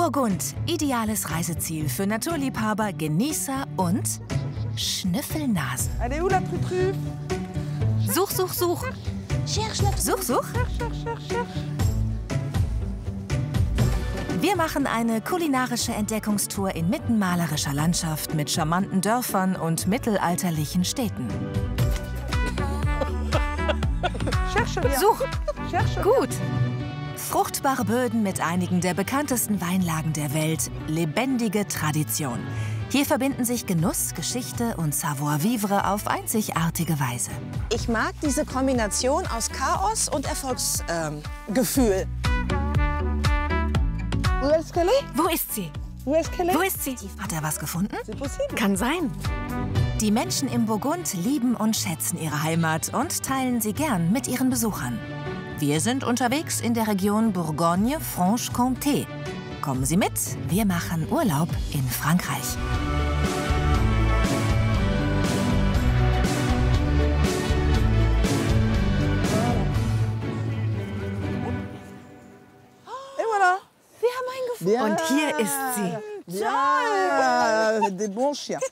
Burgund, ideales Reiseziel für Naturliebhaber, Genießer und Schnüffelnasen. Allez, où la truffe? Such, such, such. Such, such. Wir machen eine kulinarische Entdeckungstour inmitten malerischer Landschaft mit charmanten Dörfern und mittelalterlichen Städten. Such! Gut! Fruchtbare Böden mit einigen der bekanntesten Weinlagen der Welt, lebendige Tradition. Hier verbinden sich Genuss, Geschichte und Savoir-vivre auf einzigartige Weise. Ich mag diese Kombination aus Chaos und Erfolgsgefühl. Wo ist sie? Wo ist sie? Hat er was gefunden? Kann sein. Die Menschen im Burgund lieben und schätzen ihre Heimat und teilen sie gern mit ihren Besuchern. Wir sind unterwegs in der Region Bourgogne-Franche-Comté. Kommen Sie mit, wir machen Urlaub in Frankreich. Und hier ist sie. Ja, des bons chiens.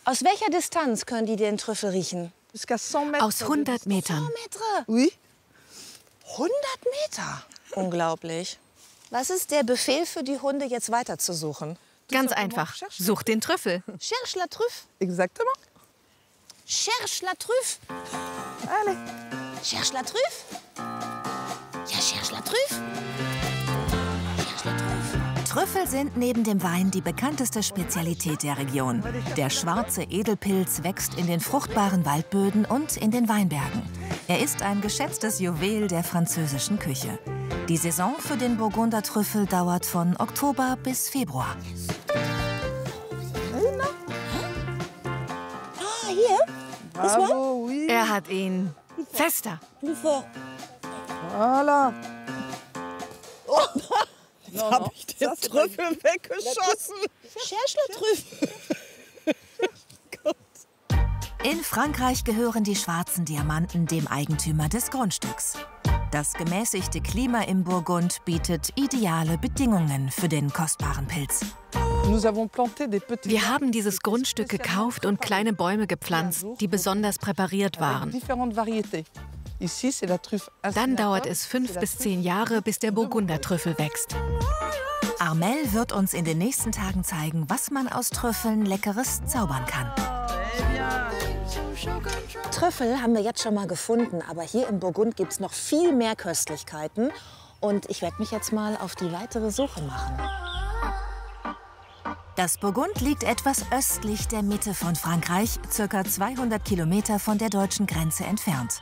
Aus welcher Distanz können die den Trüffel riechen? Aus 100 Metern. 100 Meter? Oui. 100 Meter? Unglaublich. Was ist der Befehl für die Hunde, jetzt weiterzusuchen? Ganz einfach. Such den Trüffel. Cherche la truffe. Exactement. Cherche la truffe. Allez. Cherche la truffe. Ja, cherche la truffe. Cherche la truffe. Trüffel sind neben dem Wein die bekannteste Spezialität der Region. Der schwarze Edelpilz wächst in den fruchtbaren Waldböden und in den Weinbergen. Er ist ein geschätztes Juwel der französischen Küche. Die Saison für den Burgunder Trüffel dauert von Oktober bis Februar. Ah, hier? Bravo, oui. Er hat ihn fester. Plus fort. Voilà. Jetzt habe ich den Trüffel weggeschossen. Cherche la truffe. In Frankreich gehören die schwarzen Diamanten dem Eigentümer des Grundstücks. Das gemäßigte Klima im Burgund bietet ideale Bedingungen für den kostbaren Pilz. Wir haben dieses Grundstück gekauft und kleine Bäume gepflanzt, die besonders präpariert waren. Dann dauert es 5 bis 10 Jahre, bis der Burgundertrüffel wächst. Armelle wird uns in den nächsten Tagen zeigen, was man aus Trüffeln Leckeres zaubern kann. Trüffel haben wir jetzt schon mal gefunden, aber hier im Burgund gibt es noch viel mehr Köstlichkeiten. Und ich werde mich jetzt mal auf die weitere Suche machen. Das Burgund liegt etwas östlich der Mitte von Frankreich, ca. 200 Kilometer von der deutschen Grenze entfernt.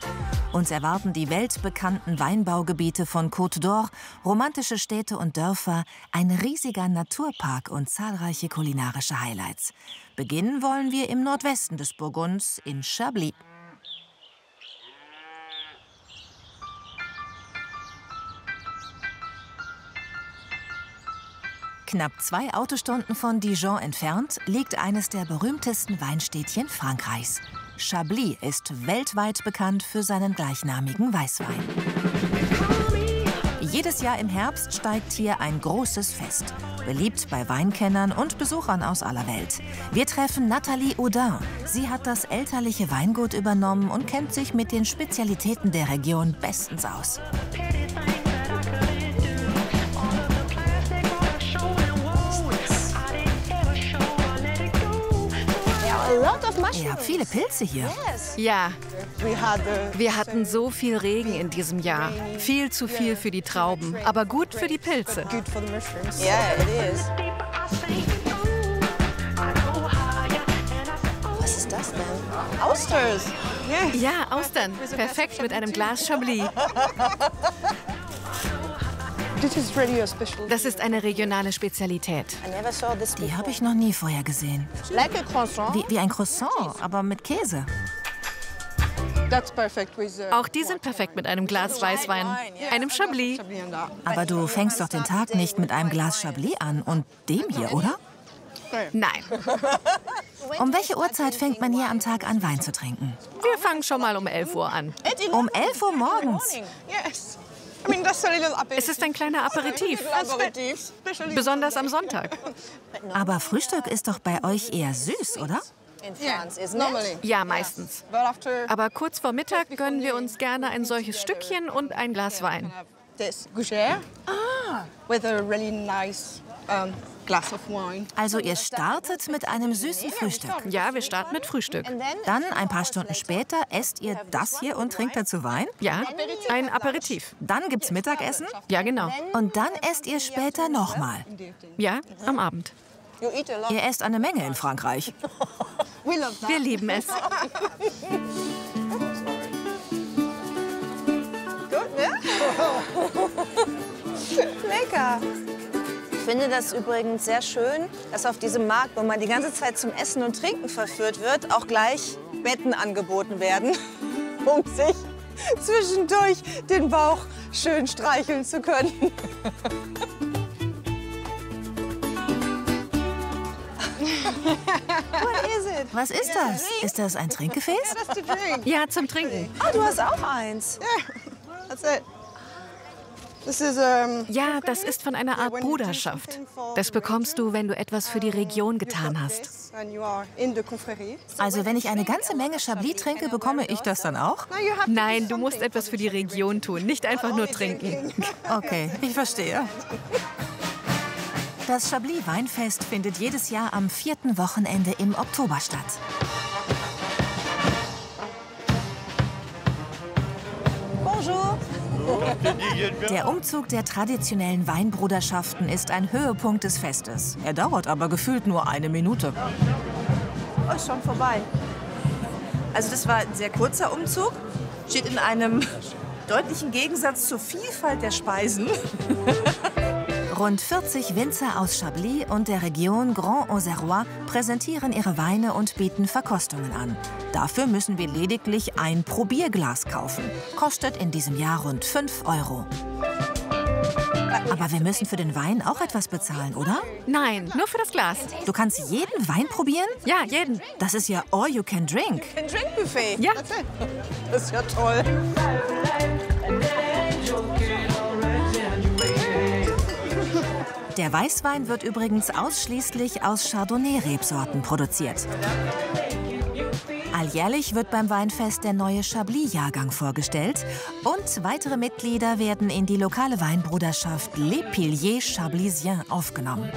Uns erwarten die weltbekannten Weinbaugebiete von Côte d'Or, romantische Städte und Dörfer, ein riesiger Naturpark und zahlreiche kulinarische Highlights. Beginnen wollen wir im Nordwesten des Burgunds in Chablis. Knapp 2 Autostunden von Dijon entfernt liegt eines der berühmtesten Weinstädtchen Frankreichs. Chablis ist weltweit bekannt für seinen gleichnamigen Weißwein. Jedes Jahr im Herbst steigt hier ein großes Fest, beliebt bei Weinkennern und Besuchern aus aller Welt. Wir treffen Nathalie Audin. Sie hat das elterliche Weingut übernommen und kennt sich mit den Spezialitäten der Region bestens aus. Ja, viele Pilze hier. Ja, wir hatten so viel Regen in diesem Jahr. Viel zu viel für die Trauben, aber gut für die Pilze. Was ist das denn? Austers. Ja, Austern. Perfekt mit einem Glas Chablis. Das ist eine regionale Spezialität. Die habe ich noch nie vorher gesehen. Wie ein Croissant, aber mit Käse. Auch die sind perfekt mit einem Glas Weißwein, einem Chablis. Aber du fängst doch den Tag nicht mit einem Glas Chablis an und dem hier, oder? Nein, Um welche Uhrzeit fängt man hier am Tag an, Wein zu trinken? wir fangen schon mal um 11 Uhr an. Um 11 Uhr morgens. Es ist ein kleiner Aperitif, besonders am Sonntag. Aber Frühstück ist doch bei euch eher süß, oder? In France, isn't it? Ja, meistens. Aber kurz vor Mittag gönnen wir uns gerne ein solches Stückchen und ein Glas Wein. With a really nice glass of wine. Also ihr startet mit einem süßen Frühstück. Ja, wir starten mit Frühstück. Dann, ein paar Stunden später, esst ihr das hier und trinkt dazu Wein. Ja, ein Aperitif. Dann gibt's Mittagessen. Ja, genau. Und dann esst ihr später nochmal. Ja, am Abend. Ihr esst eine Menge in Frankreich. Wir lieben es. Lecker. Ich finde das übrigens sehr schön, dass auf diesem Markt, wo man die ganze Zeit zum Essen und Trinken verführt wird, auch gleich Betten angeboten werden, um sich zwischendurch den Bauch schön streicheln zu können. Was ist das? Ist das ein Trinkgefäß? Ja, zum Trinken. Ah, du hast auch eins. That's it. Ja, das ist von einer Art Bruderschaft. Das bekommst du, wenn du etwas für die Region getan hast. Also wenn ich eine ganze Menge Chablis trinke, bekomme ich das dann auch? Nein, du musst etwas für die Region tun, nicht einfach nur trinken. Okay, ich verstehe. Das Chablis-Weinfest findet jedes Jahr am 4. Wochenende im Oktober statt. Bonjour. Der Umzug der traditionellen Weinbruderschaften ist ein Höhepunkt des Festes. Er dauert aber gefühlt nur eine Minute. Oh, ist schon vorbei. Also das war ein sehr kurzer Umzug. Steht in einem deutlichen Gegensatz zur Vielfalt der Speisen. Rund 40 Winzer aus Chablis und der Region Grand Auxerrois präsentieren ihre Weine und bieten Verkostungen an. Dafür müssen wir lediglich ein Probierglas kaufen. Kostet in diesem Jahr rund 5 €. Aber wir müssen für den Wein auch etwas bezahlen, oder? Nein, nur für das Glas. Du kannst jeden Wein probieren? Ja, jeden. Das ist ja all you can drink. Ein Drinkbuffet. Ja. Das ist ja toll. Der Weißwein wird übrigens ausschließlich aus Chardonnay-Rebsorten produziert. Alljährlich wird beim Weinfest der neue Chablis-Jahrgang vorgestellt und weitere Mitglieder werden in die lokale Weinbruderschaft Les Piliers Chablisiens aufgenommen.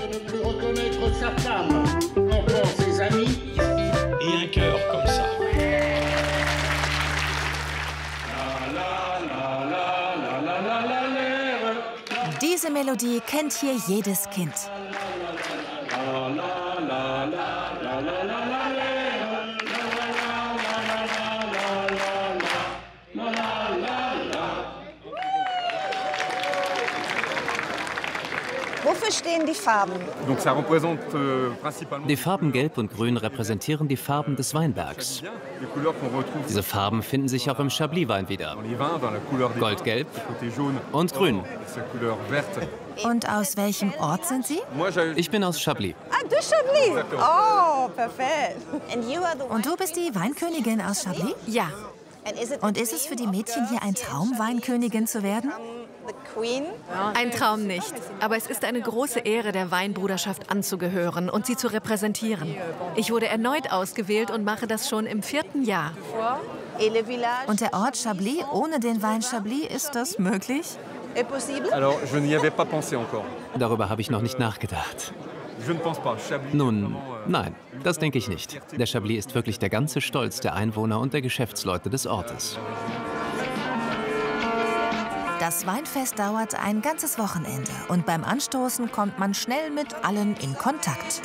Diese Melodie kennt hier jedes Kind. Wofür stehen die Farben? Die Farben Gelb und Grün repräsentieren die Farben des Weinbergs. Diese Farben finden sich auch im Chablis-Wein wieder. Goldgelb und Grün. Und aus welchem Ort sind Sie? Ich bin aus Chablis. Ah, du Chablis. Oh, perfekt. Und du bist die Weinkönigin aus Chablis? Ja. Und ist es für die Mädchen hier ein Traum, Weinkönigin zu werden? Ein Traum nicht. Aber es ist eine große Ehre, der Weinbruderschaft anzugehören und sie zu repräsentieren. Ich wurde erneut ausgewählt und mache das schon im 4. Jahr. Und der Ort Chablis, ohne den Wein Chablis, ist das möglich? Darüber habe ich noch nicht nachgedacht. Nun, nein, das denke ich nicht. Der Chablis ist wirklich der ganze Stolz der Einwohner und der Geschäftsleute des Ortes. Das Weinfest dauert ein ganzes Wochenende und beim Anstoßen kommt man schnell mit allen in Kontakt.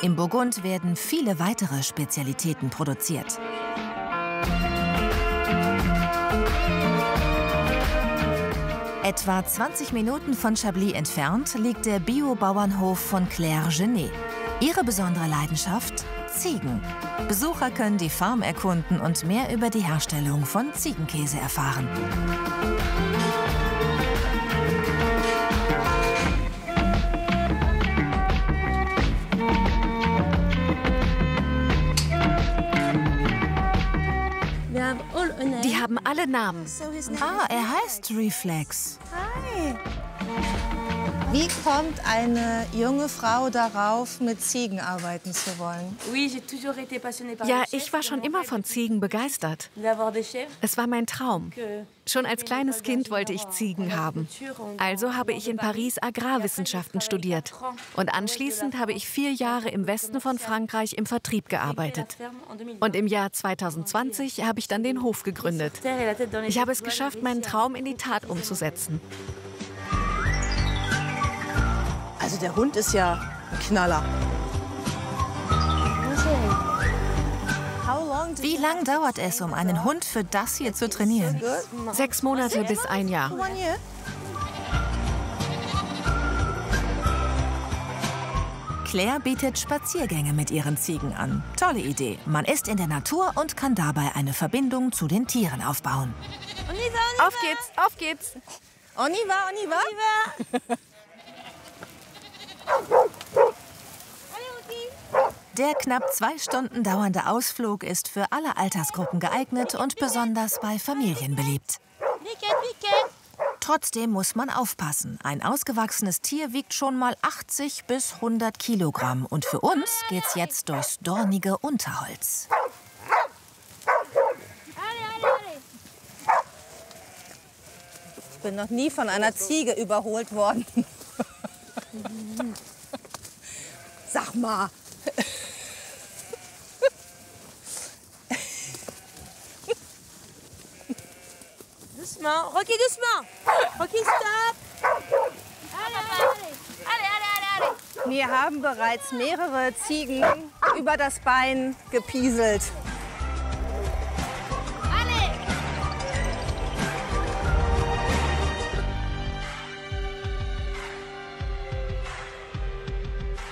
Im Burgund werden viele weitere Spezialitäten produziert. Etwa 20 Minuten von Chablis entfernt liegt der Bio-Bauernhof von Claire Genet. Ihre besondere Leidenschaft? Ziegen. Besucher können die Farm erkunden und mehr über die Herstellung von Ziegenkäse erfahren. Die haben alle Namen. Ah, er heißt Reflex. Hi. Wie kommt eine junge Frau darauf, mit Ziegen arbeiten zu wollen? Ja, ich war schon immer von Ziegen begeistert. Es war mein Traum. Schon als kleines Kind wollte ich Ziegen haben. Also habe ich in Paris Agrarwissenschaften studiert. Und anschließend habe ich 4 Jahre im Westen von Frankreich im Vertrieb gearbeitet. Und im Jahr 2020 habe ich dann den Hof gegründet. Ich habe es geschafft, meinen Traum in die Tat umzusetzen. Also der Hund ist ja ein Knaller. Wie lang dauert es, um einen Hund für das hier zu trainieren? 6 Monate bis 1 Jahr. Claire bietet Spaziergänge mit ihren Ziegen an. Tolle Idee. Man ist in der Natur und kann dabei eine Verbindung zu den Tieren aufbauen. Auf geht's, auf geht's. On y va, on y va. Der knapp 2 Stunden dauernde Ausflug ist für alle Altersgruppen geeignet und besonders bei Familien beliebt. Trotzdem muss man aufpassen. Ein ausgewachsenes Tier wiegt schon mal 80 bis 100 Kilogramm. Und für uns geht's jetzt durchs dornige Unterholz. Ich bin noch nie von einer Ziege überholt worden. Sag mal. Doucement, Rocky, doucement. Rocky, stop. Wir haben bereits mehrere Ziegen über das Bein gepieselt.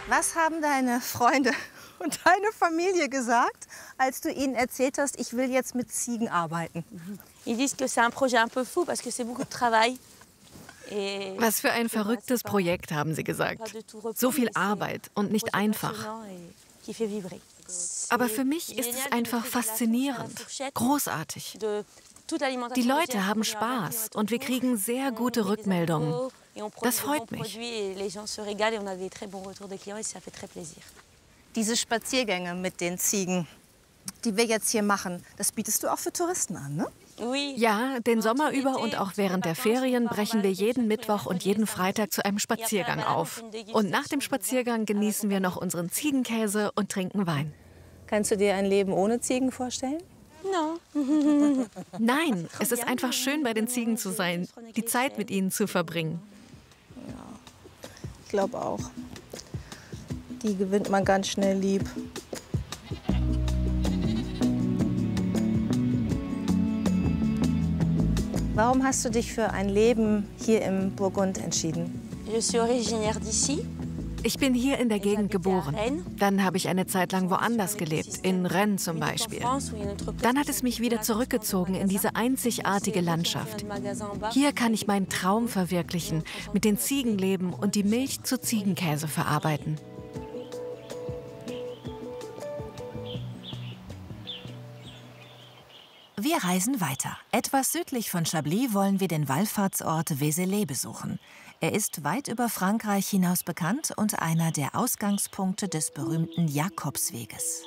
Was haben deine Freunde und deine Familie gesagt, als du ihnen erzählt hast, ich will jetzt mit Ziegen arbeiten? Ils disent que c'est un projet un peu fou parce que c'est beaucoup de travail. Was für ein verrücktes Projekt, haben sie gesagt. So viel Arbeit und nicht einfach. Aber für mich ist es einfach faszinierend, großartig. Die Leute haben Spaß und wir kriegen sehr gute Rückmeldungen. Das freut mich. Diese Spaziergänge mit den Ziegen, die wir jetzt hier machen, das bietest du auch für Touristen an, ne? Ja, den Sommer über und auch während der Ferien brechen wir jeden Mittwoch und jeden Freitag zu einem Spaziergang auf. Und nach dem Spaziergang genießen wir noch unseren Ziegenkäse und trinken Wein. Kannst du dir ein Leben ohne Ziegen vorstellen? Nein, es ist einfach schön, bei den Ziegen zu sein, die Zeit mit ihnen zu verbringen. Ja, ich glaube auch. Die gewinnt man ganz schnell lieb. Warum hast du dich für ein Leben hier im Burgund entschieden? Je suis originaire d'ici. Ich bin hier in der Gegend geboren. Dann habe ich eine Zeit lang woanders gelebt, in Rennes zum Beispiel. Dann hat es mich wieder zurückgezogen in diese einzigartige Landschaft. Hier kann ich meinen Traum verwirklichen, mit den Ziegen leben und die Milch zu Ziegenkäse verarbeiten. Wir reisen weiter. Etwas südlich von Chablis wollen wir den Wallfahrtsort Vézelay besuchen. Er ist weit über Frankreich hinaus bekannt und einer der Ausgangspunkte des berühmten Jakobsweges.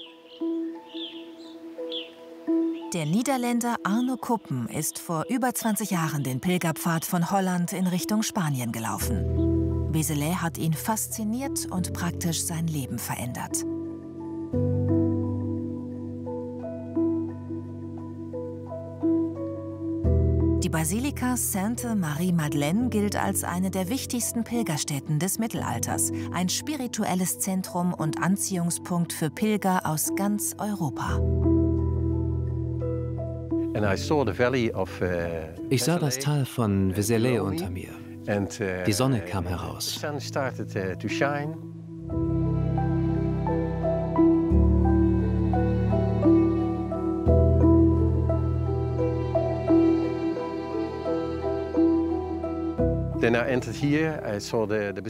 Der Niederländer Arno Kuppen ist vor über 20 Jahren den Pilgerpfad von Holland in Richtung Spanien gelaufen. Vézelay hat ihn fasziniert und praktisch sein Leben verändert. Die Basilika Sainte-Marie-Madeleine gilt als eine der wichtigsten Pilgerstätten des Mittelalters, ein spirituelles Zentrum und Anziehungspunkt für Pilger aus ganz Europa. Ich sah das Tal von Vézelay unter mir. Die Sonne kam heraus.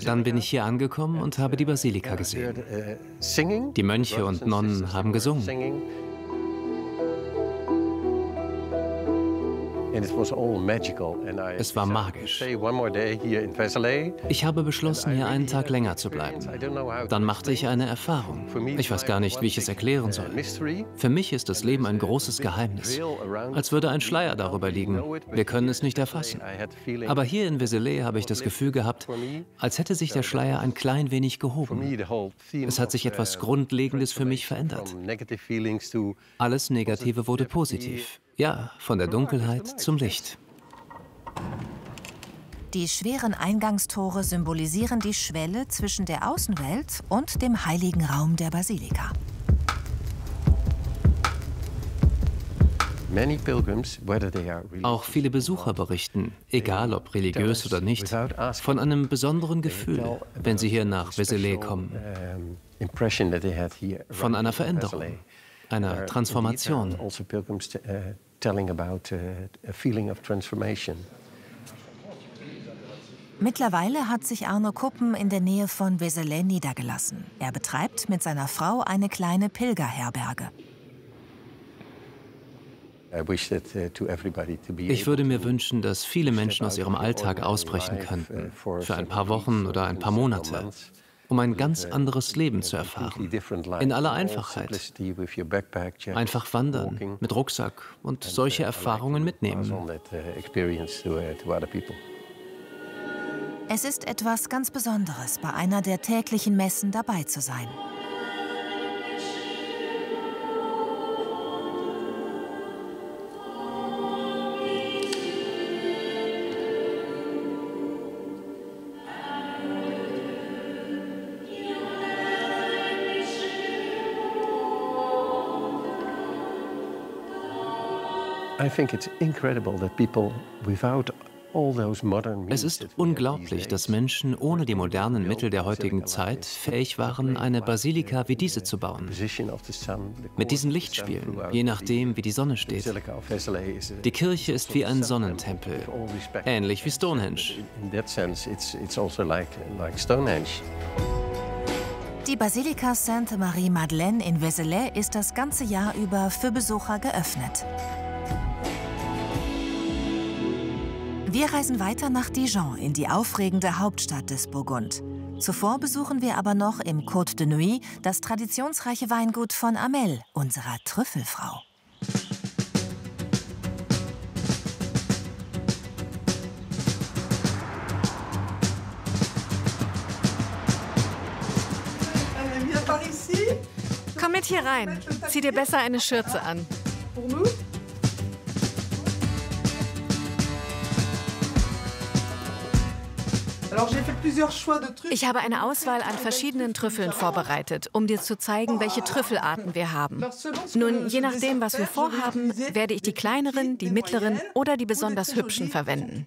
Dann bin ich hier angekommen und habe die Basilika gesehen. Die Mönche und Nonnen haben gesungen. Es war magisch. Ich habe beschlossen, hier einen Tag länger zu bleiben. Dann machte ich eine Erfahrung. Ich weiß gar nicht, wie ich es erklären soll. Für mich ist das Leben ein großes Geheimnis. Als würde ein Schleier darüber liegen. Wir können es nicht erfassen. Aber hier in Vézelay habe ich das Gefühl gehabt, als hätte sich der Schleier ein klein wenig gehoben. Es hat sich etwas Grundlegendes für mich verändert. Alles Negative wurde positiv. Ja, von der Dunkelheit zum Licht. Die schweren Eingangstore symbolisieren die Schwelle zwischen der Außenwelt und dem heiligen Raum der Basilika. Auch viele Besucher berichten, egal ob religiös oder nicht, von einem besonderen Gefühl, wenn sie hier nach Vézelay kommen. Von einer Veränderung, einer Transformation. Mittlerweile hat sich Arno Kuppen in der Nähe von Vézelay niedergelassen. Er betreibt mit seiner Frau eine kleine Pilgerherberge. Ich würde mir wünschen, dass viele Menschen aus ihrem Alltag ausbrechen könnten, für ein paar Wochen oder ein paar Monate, um ein ganz anderes Leben zu erfahren, in aller Einfachheit. Einfach wandern, mit Rucksack und solche Erfahrungen mitnehmen. Es ist etwas ganz Besonderes, bei einer der täglichen Messen dabei zu sein. Es ist unglaublich, dass Menschen ohne die modernen Mittel der heutigen Zeit fähig waren, eine Basilika wie diese zu bauen. Mit diesen Lichtspielen, je nachdem, wie die Sonne steht. Die Kirche ist wie ein Sonnentempel, ähnlich wie Stonehenge. Die Basilika Sainte-Marie-Madeleine in Vézelay ist das ganze Jahr über für Besucher geöffnet. Wir reisen weiter nach Dijon, in die aufregende Hauptstadt des Burgund. Zuvor besuchen wir aber noch im Côte de Nuits das traditionsreiche Weingut von Amel, unserer Trüffelfrau. Komm mit hier rein. Zieh dir besser eine Schürze an. Ich habe eine Auswahl an verschiedenen Trüffeln vorbereitet, um dir zu zeigen, welche Trüffelarten wir haben. Nun, je nachdem, was wir vorhaben, werde ich die kleineren, die mittleren oder die besonders hübschen verwenden.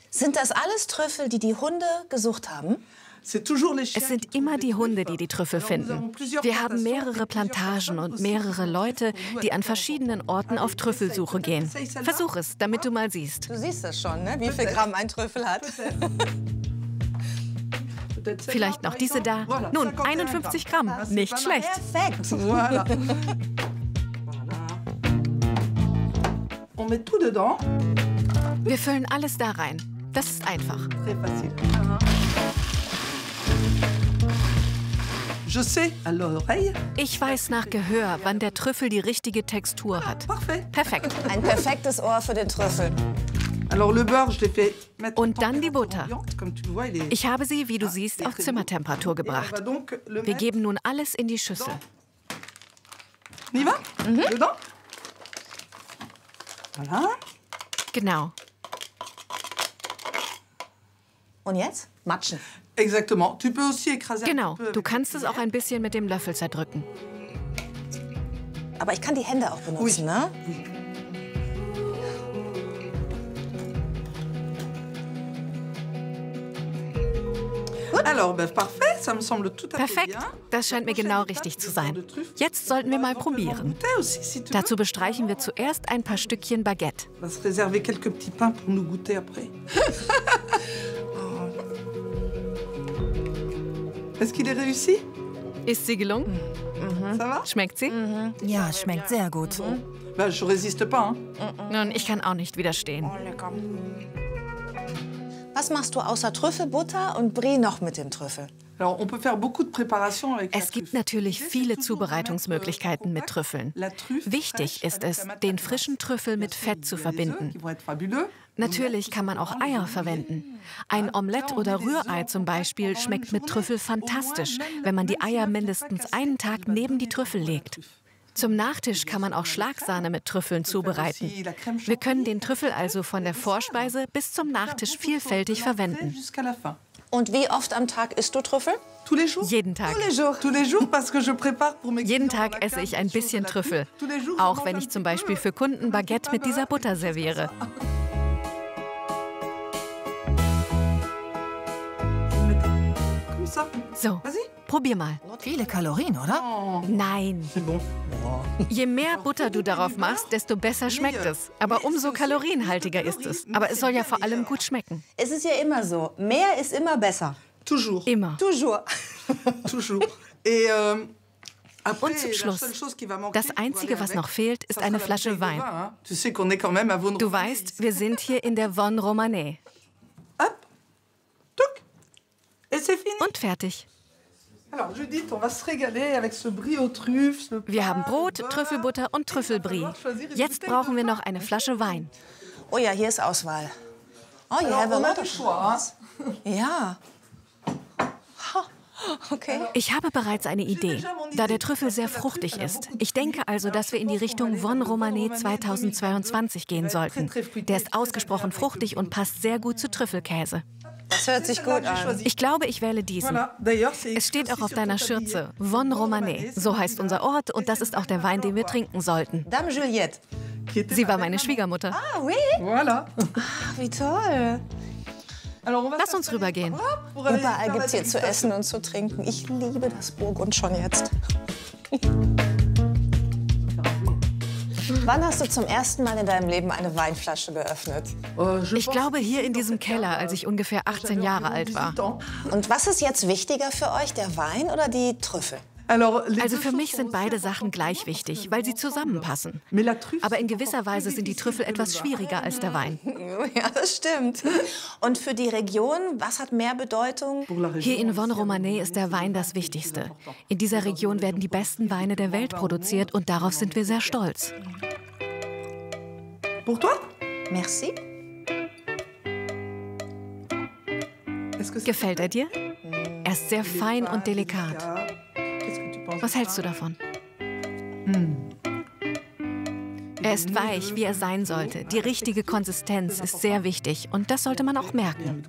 Sind das alles Trüffel, die die Hunde gesucht haben? Es sind immer die Hunde, die die Trüffel finden. Wir haben mehrere Plantagen und mehrere Leute, die an verschiedenen Orten auf Trüffelsuche gehen. Versuch es, damit du mal siehst. Du siehst das schon, ne? Wie viel Gramm ein Trüffel hat. Vielleicht noch diese da. Nun, 51 Gramm. Nicht schlecht. Perfekt. Wir füllen alles da rein. Das ist einfach. Ich weiß nach Gehör, wann der Trüffel die richtige Textur hat. Perfekt. Ein perfektes Ohr für den Trüffel. Und dann die Butter. Ich habe sie, wie du siehst, auf Zimmertemperatur gebracht. Wir geben nun alles in die Schüssel. Genau. Und jetzt? Matschen. Genau. Du kannst es auch ein bisschen mit dem Löffel zerdrücken. Aber ich kann die Hände auch benutzen, ne? Perfekt. Das scheint mir genau richtig zu sein. Jetzt sollten wir mal probieren. Dazu bestreichen wir zuerst ein paar Stückchen Baguette. Ist sie gelungen? Schmeckt sie? Ja, schmeckt sehr gut. Nun, ich kann auch nicht widerstehen. Was machst du außer Trüffelbutter und Brie noch mit dem Trüffel? Es gibt natürlich viele Zubereitungsmöglichkeiten mit Trüffeln. Wichtig ist es, den frischen Trüffel mit Fett zu verbinden. Natürlich kann man auch Eier verwenden. Ein Omelett oder Rührei zum Beispiel schmeckt mit Trüffel fantastisch, wenn man die Eier mindestens einen Tag neben die Trüffel legt. Zum Nachtisch kann man auch Schlagsahne mit Trüffeln zubereiten. Wir können den Trüffel also von der Vorspeise bis zum Nachtisch vielfältig verwenden. Und wie oft am Tag isst du Trüffel? Jeden Tag. Jeden Tag esse ich ein bisschen Trüffel. Auch wenn ich zum Beispiel für Kunden Baguette mit dieser Butter serviere. So, probier mal. Viele Kalorien, oder? Nein. Je mehr Butter du darauf machst, desto besser schmeckt es. Aber umso kalorienhaltiger ist es. Aber es soll ja vor allem gut schmecken. Es ist ja immer so. Mehr ist immer besser. Toujours. Immer. Toujours. Toujours. Und zum Schluss, das Einzige, was noch fehlt, ist eine Flasche Wein. Du weißt, wir sind hier in der Von Romanée. Und fertig. Wir haben Brot, Trüffelbutter und Trüffelbrie. Jetzt brauchen wir noch eine Flasche Wein. Oh ja, hier ist Auswahl. Oh, you have a lot of choice. Ja. Okay. Ich habe bereits eine Idee, da der Trüffel sehr fruchtig ist. Ich denke also, dass wir in die Richtung Von Romanée 2022 gehen sollten. Der ist ausgesprochen fruchtig und passt sehr gut zu Trüffelkäse. Das hört sich gut an. Ich glaube, ich wähle diesen. Es steht auch auf deiner Schürze. Von Romanée. So heißt unser Ort und das ist auch der Wein, den wir trinken sollten. Dame Juliette. Sie war meine Schwiegermutter. Ah, oui? Voilà. Ach, wie toll. Lass uns rübergehen. Überall gibt es hier zu essen und zu trinken. Ich liebe das Burgund schon jetzt. Wann hast du zum ersten Mal in deinem Leben eine Weinflasche geöffnet? Ich glaube, hier in diesem Keller, als ich ungefähr 18 Jahre alt war. Und was ist jetzt wichtiger für euch, der Wein oder die Trüffel? Also für mich sind beide Sachen gleich wichtig, weil sie zusammenpassen. Aber in gewisser Weise sind die Trüffel etwas schwieriger als der Wein. Ja, das stimmt. Und für die Region, was hat mehr Bedeutung? Hier in Von Romanée ist der Wein das Wichtigste. In dieser Region werden die besten Weine der Welt produziert und darauf sind wir sehr stolz. Pour toi? Merci. Gefällt er dir? Er ist sehr fein und delikat. Was hältst du davon? Er ist weich, wie er sein sollte. Die richtige Konsistenz ist sehr wichtig und das sollte man auch merken.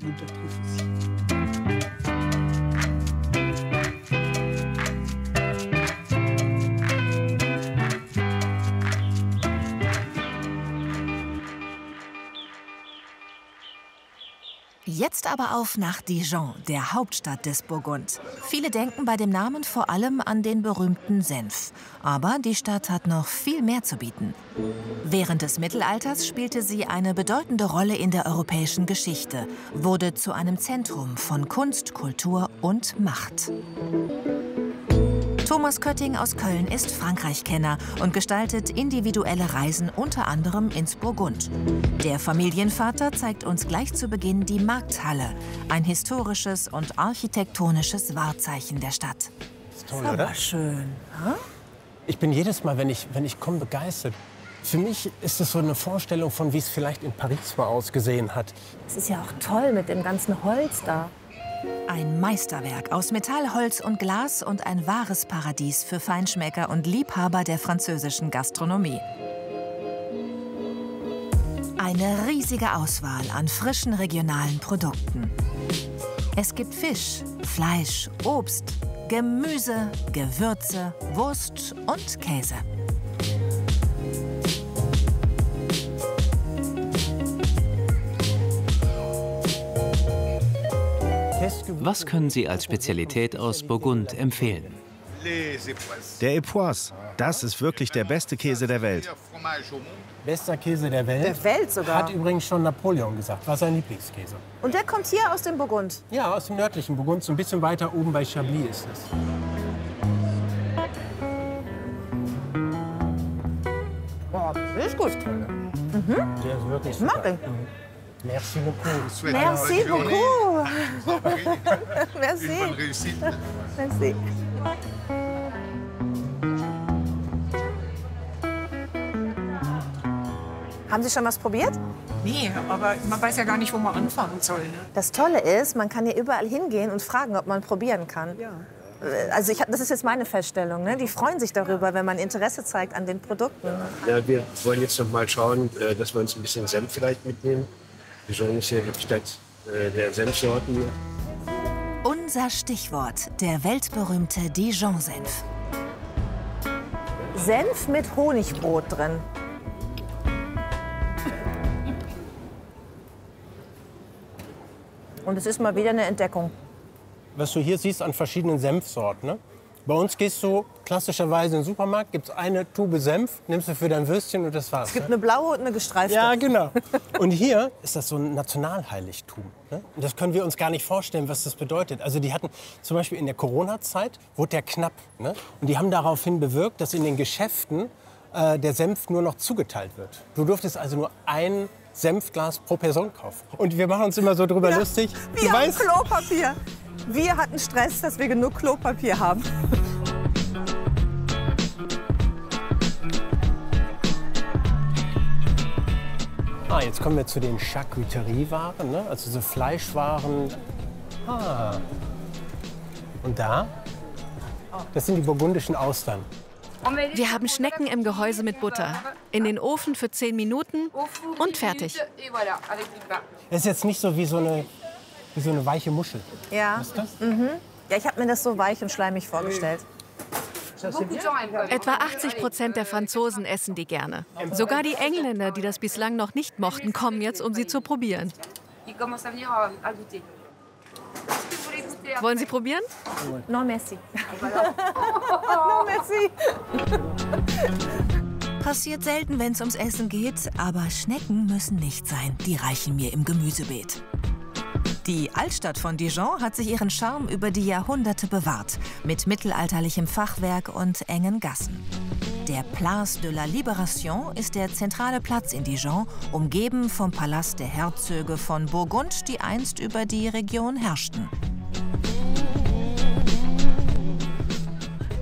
Jetzt aber auf nach Dijon, der Hauptstadt des Burgund. Viele denken bei dem Namen vor allem an den berühmten Senf. Aber die Stadt hat noch viel mehr zu bieten. Während des Mittelalters spielte sie eine bedeutende Rolle in der europäischen Geschichte, wurde zu einem Zentrum von Kunst, Kultur und Macht. Thomas Kötting aus Köln ist Frankreich-Kenner und gestaltet individuelle Reisen unter anderem ins Burgund. Der Familienvater zeigt uns gleich zu Beginn die Markthalle, ein historisches und architektonisches Wahrzeichen der Stadt. Ist toll, oder? Schön. Hm? Ich bin jedes Mal, wenn ich komme, begeistert. Für mich ist es so eine Vorstellung von, wie es vielleicht in Paris mal ausgesehen hat. Es ist ja auch toll mit dem ganzen Holz da. Ein Meisterwerk aus Metall, Holz und Glas und ein wahres Paradies für Feinschmecker und Liebhaber der französischen Gastronomie. Eine riesige Auswahl an frischen regionalen Produkten. Es gibt Fisch, Fleisch, Obst, Gemüse, Gewürze, Wurst und Käse. Was können Sie als Spezialität aus Burgund empfehlen? Der Epoisse, das ist wirklich der beste Käse der Welt. Bester Käse der Welt? Der Welt sogar? Hat übrigens schon Napoleon gesagt, war sein Lieblingskäse. Und der kommt hier aus dem Burgund? Ja, aus dem nördlichen Burgund, so ein bisschen weiter oben bei Chablis ist es. Das ist gut. Der ist wirklich super. Mag ich. Merci beaucoup. Merci beaucoup. Merci. Merci. Haben Sie schon was probiert? Nee, aber man weiß ja gar nicht, wo man anfangen soll. Ne? Das Tolle ist, man kann hier überall hingehen und fragen, ob man probieren kann. Ja. Also das ist jetzt meine Feststellung. Ne? Die freuen sich darüber, wenn man Interesse zeigt an den Produkten. Ja, wir wollen jetzt noch mal schauen, dass wir uns ein bisschen Senf vielleicht mitnehmen. Dijon ist hier die Stadt der Senfsorten hier. Unser Stichwort, der weltberühmte Dijon-Senf. Senf mit Honigbrot drin. Und es ist mal wieder eine Entdeckung. Was du hier siehst an verschiedenen Senfsorten. Ne? Bei uns gehst du klassischerweise in den Supermarkt, gibt es eine Tube Senf, nimmst du für dein Würstchen und das war's. Es gibt eine blaue und eine gestreifte. Ja, genau. Und hier ist das so ein Nationalheiligtum. Ne? Und das können wir uns gar nicht vorstellen, was das bedeutet. Also die hatten zum Beispiel in der Corona-Zeit, wurde der knapp. Ne? Und die haben daraufhin bewirkt, dass in den Geschäften der Senf nur noch zugeteilt wird. Du durftest also nur ein Senfglas pro Person kaufen. Und wir machen uns immer so drüber lustig. Wir haben Klopapier. Wir hatten Stress, dass wir genug Klopapier haben. Jetzt kommen wir zu den Charcuteriewaren, ne? Also so Fleischwaren. Und da? Das sind die burgundischen Austern. Wir haben Schnecken im Gehäuse mit Butter. In den Ofen für 10 Minuten und fertig. Das ist jetzt nicht so wie so eine weiche Muschel. Ja. Was ist das? Ja, ich habe mir das so weich und schleimig vorgestellt. Etwa 80% der Franzosen essen die gerne. Sogar die Engländer, die das bislang noch nicht mochten, kommen jetzt, um sie zu probieren. Wollen Sie probieren? Non, merci. Non, merci. Passiert selten, wenn es ums Essen geht, aber Schnecken müssen nicht sein. Die reichen mir im Gemüsebeet. Die Altstadt von Dijon hat sich ihren Charme über die Jahrhunderte bewahrt, mit mittelalterlichem Fachwerk und engen Gassen. Der Place de la Libération ist der zentrale Platz in Dijon, umgeben vom Palast der Herzöge von Burgund, die einst über die Region herrschten.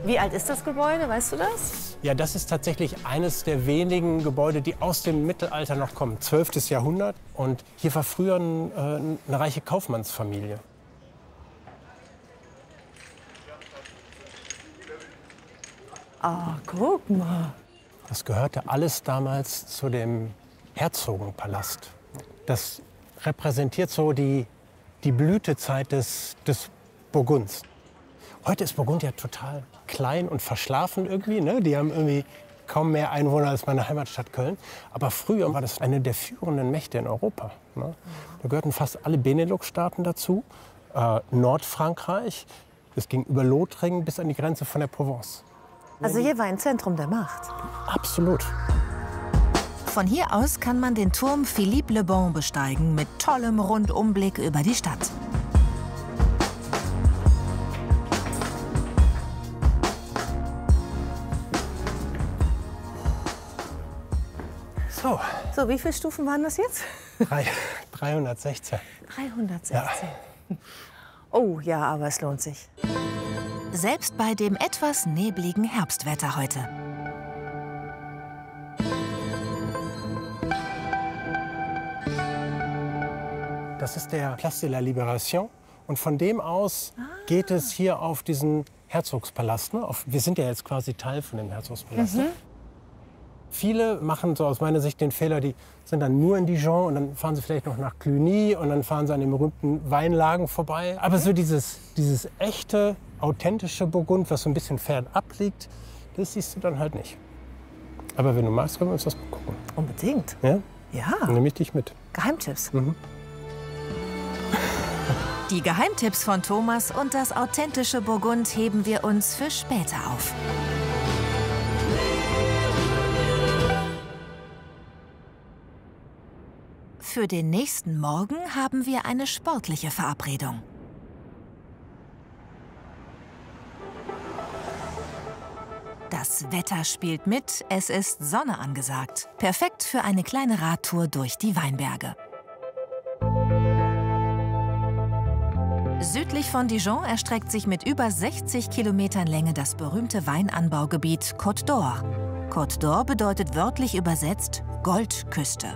Wie alt ist das Gebäude, weißt du das? Ja, das ist tatsächlich eines der wenigen Gebäude, die aus dem Mittelalter noch kommen. 12. Jahrhundert. Und hier war früher eine reiche Kaufmannsfamilie. Ah, guck mal. Das gehörte alles damals zu dem Herzogenpalast. Das repräsentiert so die Blütezeit des Burgunds. Heute ist Burgund ja total klein und verschlafen irgendwie. Ne? Die haben irgendwie kaum mehr Einwohner als meine Heimatstadt Köln. Aber früher war das eine der führenden Mächte in Europa. Ne? Da gehörten fast alle Benelux-Staaten dazu. Nordfrankreich, es ging über Lothringen bis an die Grenze von der Provence. Also hier war ein Zentrum der Macht. Absolut. Von hier aus kann man den Turm Philippe le Bon besteigen mit tollem Rundumblick über die Stadt. So, wie viele Stufen waren das jetzt? 316. 316. Ja. Oh ja, aber es lohnt sich. Selbst bei dem etwas nebligen Herbstwetter heute. Das ist der Place de la Libération. Und von dem aus geht es hier auf diesen Herzogspalast. Ne? Wir sind ja jetzt quasi Teil von dem Herzogspalast. Ne? Viele machen so aus meiner Sicht den Fehler, die sind dann nur in Dijon und dann fahren sie vielleicht noch nach Cluny und dann fahren sie an den berühmten Weinlagen vorbei. Aber so dieses echte, authentische Burgund, was so ein bisschen fernab liegt, das siehst du dann halt nicht. Aber wenn du magst, können wir uns das mal gucken. Unbedingt. Ja? Ja. Dann nehme ich dich mit. Geheimtipps. Die Geheimtipps von Thomas und das authentische Burgund heben wir uns für später auf. Für den nächsten Morgen haben wir eine sportliche Verabredung. Das Wetter spielt mit, es ist Sonne angesagt. Perfekt für eine kleine Radtour durch die Weinberge. Südlich von Dijon erstreckt sich mit über 60 Kilometern Länge das berühmte Weinanbaugebiet Côte d'Or. Côte d'Or bedeutet wörtlich übersetzt Goldküste.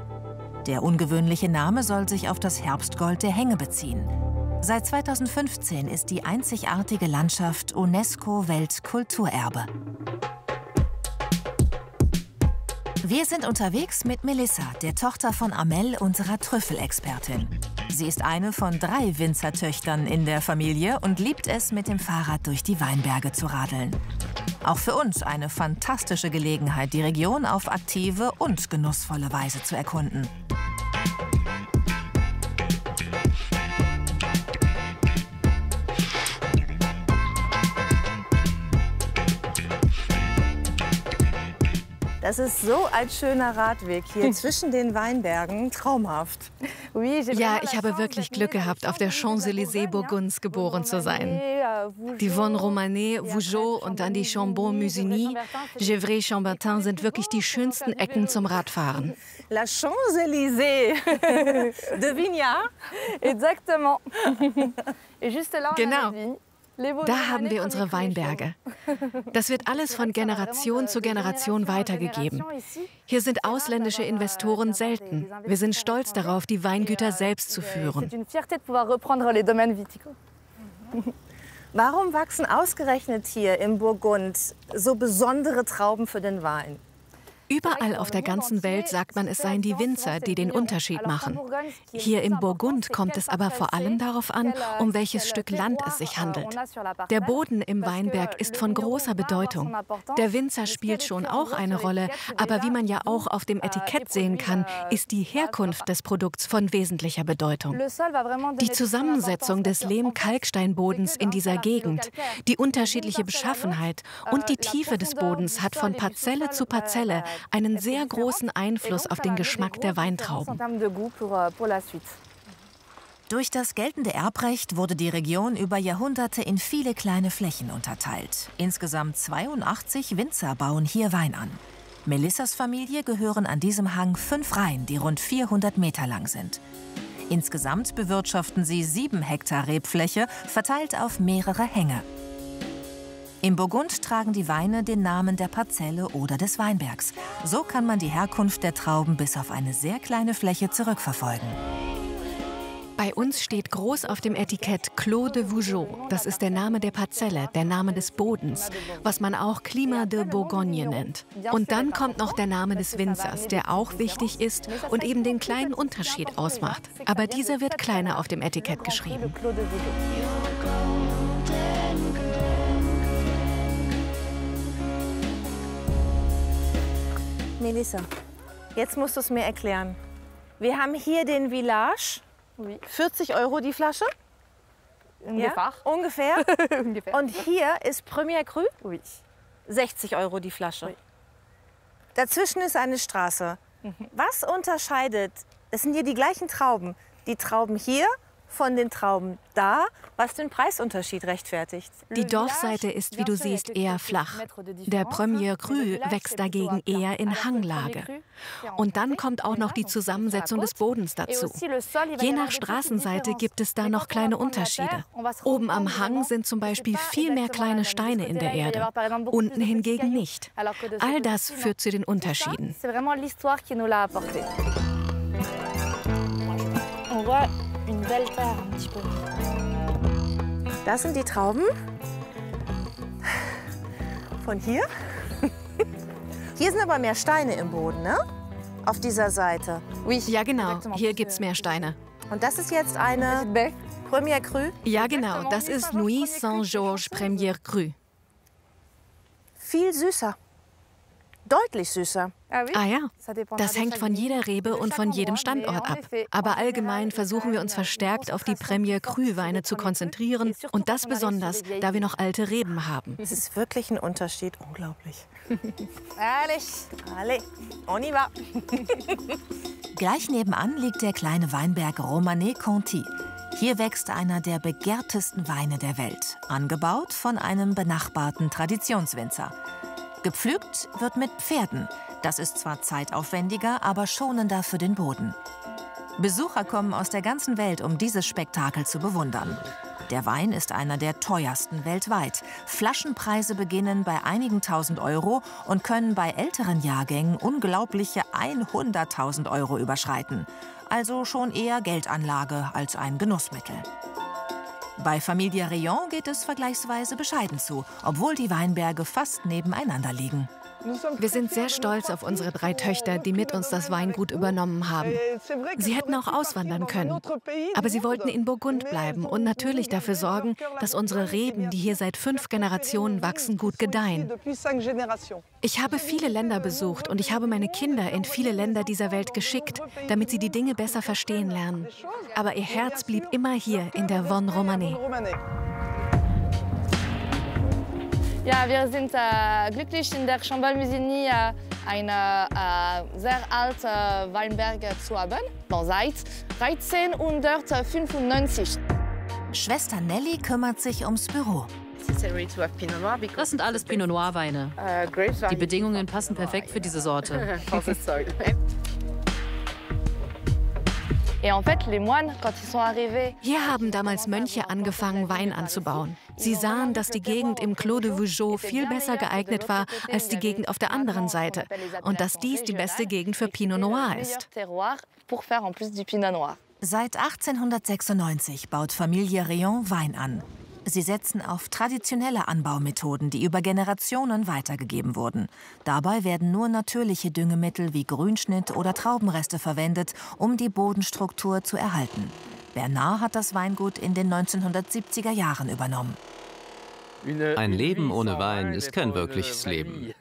Der ungewöhnliche Name soll sich auf das Herbstgold der Hänge beziehen. Seit 2015 ist die einzigartige Landschaft UNESCO-Weltkulturerbe. Wir sind unterwegs mit Melissa, der Tochter von Amel, unserer Trüffelexpertin. Sie ist eine von 3 Winzertöchtern in der Familie und liebt es, mit dem Fahrrad durch die Weinberge zu radeln. Auch für uns eine fantastische Gelegenheit, die Region auf aktive und genussvolle Weise zu erkunden. Das ist so ein schöner Radweg hier zwischen den Weinbergen. Traumhaft. Ja, ich habe wirklich Glück gehabt, auf der Champs-Élysées Burgunds geboren zu sein. Die Von Romanée, Vougeot und dann die Chambon-Musigny, Gevrey-Chambertin sind wirklich die schönsten Ecken zum Radfahren. La Champs-Élysées de Vignard. Exactement. Genau. Da haben wir unsere Weinberge. Das wird alles von Generation zu Generation weitergegeben. Hier sind ausländische Investoren selten. Wir sind stolz darauf, die Weingüter selbst zu führen. Warum wachsen ausgerechnet hier im Burgund so besondere Trauben für den Wein? Überall auf der ganzen Welt sagt man, es seien die Winzer, die den Unterschied machen. Hier im Burgund kommt es aber vor allem darauf an, um welches Stück Land es sich handelt. Der Boden im Weinberg ist von großer Bedeutung. Der Winzer spielt schon auch eine Rolle, aber wie man ja auch auf dem Etikett sehen kann, ist die Herkunft des Produkts von wesentlicher Bedeutung. Die Zusammensetzung des Lehm-Kalksteinbodens in dieser Gegend, die unterschiedliche Beschaffenheit und die Tiefe des Bodens hat von Parzelle zu Parzelle einen sehr großen Einfluss auf den Geschmack der Weintrauben. Durch das geltende Erbrecht wurde die Region über Jahrhunderte in viele kleine Flächen unterteilt. Insgesamt 82 Winzer bauen hier Wein an. Melissas Familie gehören an diesem Hang 5 Reihen, die rund 400 Meter lang sind. Insgesamt bewirtschaften sie 7 Hektar Rebfläche, verteilt auf mehrere Hänge. Im Burgund tragen die Weine den Namen der Parzelle oder des Weinbergs. So kann man die Herkunft der Trauben bis auf eine sehr kleine Fläche zurückverfolgen. Bei uns steht groß auf dem Etikett Clos de Vougeot. Das ist der Name der Parzelle, der Name des Bodens, was man auch Climat de Bourgogne nennt. Und dann kommt noch der Name des Winzers, der auch wichtig ist und eben den kleinen Unterschied ausmacht. Aber dieser wird kleiner auf dem Etikett geschrieben. Melissa, jetzt musst du es mir erklären. Wir haben hier den Village, 40 € die Flasche. Ungefähr. Ja, ungefähr. Und hier ist Premier Cru, 60 € die Flasche. Dazwischen ist eine Straße. Was unterscheidet, es sind hier die gleichen Trauben, die Trauben hier von den Trauben da, was den Preisunterschied rechtfertigt? Die Dorfseite ist, wie du siehst, eher flach. Der Premier Cru wächst dagegen eher in Hanglage. Und dann kommt auch noch die Zusammensetzung des Bodens dazu. Je nach Straßenseite gibt es da noch kleine Unterschiede. Oben am Hang sind zum Beispiel viel mehr kleine Steine in der Erde, unten hingegen nicht. All das führt zu den Unterschieden. Das sind die Trauben von hier. Hier sind aber mehr Steine im Boden, ne? Auf dieser Seite. Ja, genau. Hier gibt es mehr Steine. Und das ist jetzt eine Premier Cru? Ja, genau. Das ist Nuits Saint-Georges Premier Cru. Viel süßer. Deutlich süßer. Ah ja, das hängt von jeder Rebe und von jedem Standort ab. Aber allgemein versuchen wir uns verstärkt auf die Premier Cru Weine zu konzentrieren. Und das besonders, da wir noch alte Reben haben. Es ist wirklich ein Unterschied. Unglaublich. Allez, on y va. Gleich nebenan liegt der kleine Weinberg Romanée-Conti. Hier wächst einer der begehrtesten Weine der Welt, angebaut von einem benachbarten Traditionswinzer. Gepflügt wird mit Pferden. Das ist zwar zeitaufwendiger, aber schonender für den Boden. Besucher kommen aus der ganzen Welt, um dieses Spektakel zu bewundern. Der Wein ist einer der teuersten weltweit. Flaschenpreise beginnen bei einigen tausend Euro und können bei älteren Jahrgängen unglaubliche 100.000 Euro überschreiten. Also schon eher Geldanlage als ein Genussmittel. Bei Familie Réan geht es vergleichsweise bescheiden zu, obwohl die Weinberge fast nebeneinander liegen. Wir sind sehr stolz auf unsere 3 Töchter, die mit uns das Weingut übernommen haben. Sie hätten auch auswandern können, aber sie wollten in Burgund bleiben und natürlich dafür sorgen, dass unsere Reben, die hier seit 5 Generationen wachsen, gut gedeihen. Ich habe viele Länder besucht und ich habe meine Kinder in viele Länder dieser Welt geschickt, damit sie die Dinge besser verstehen lernen. Aber ihr Herz blieb immer hier in der Vosne-Romanée. Ja, wir sind glücklich, in der Chambolle-Musigny einen sehr alten Weinberg zu haben, seit 1395. Schwester Nelly kümmert sich ums Büro. Das sind alles Pinot Noir Weine. Die Bedingungen passen perfekt für diese Sorte. Hier haben damals Mönche angefangen, Wein anzubauen. Sie sahen, dass die Gegend im Clos de Vougeot viel besser geeignet war als die Gegend auf der anderen Seite und dass dies die beste Gegend für Pinot Noir ist. Seit 1896 baut Familie Réan Wein an. Sie setzen auf traditionelle Anbaumethoden, die über Generationen weitergegeben wurden. Dabei werden nur natürliche Düngemittel wie Grünschnitt oder Traubenreste verwendet, um die Bodenstruktur zu erhalten. Bernard hat das Weingut in den 1970er Jahren übernommen. Ein Leben ohne Wein ist kein wirkliches Leben.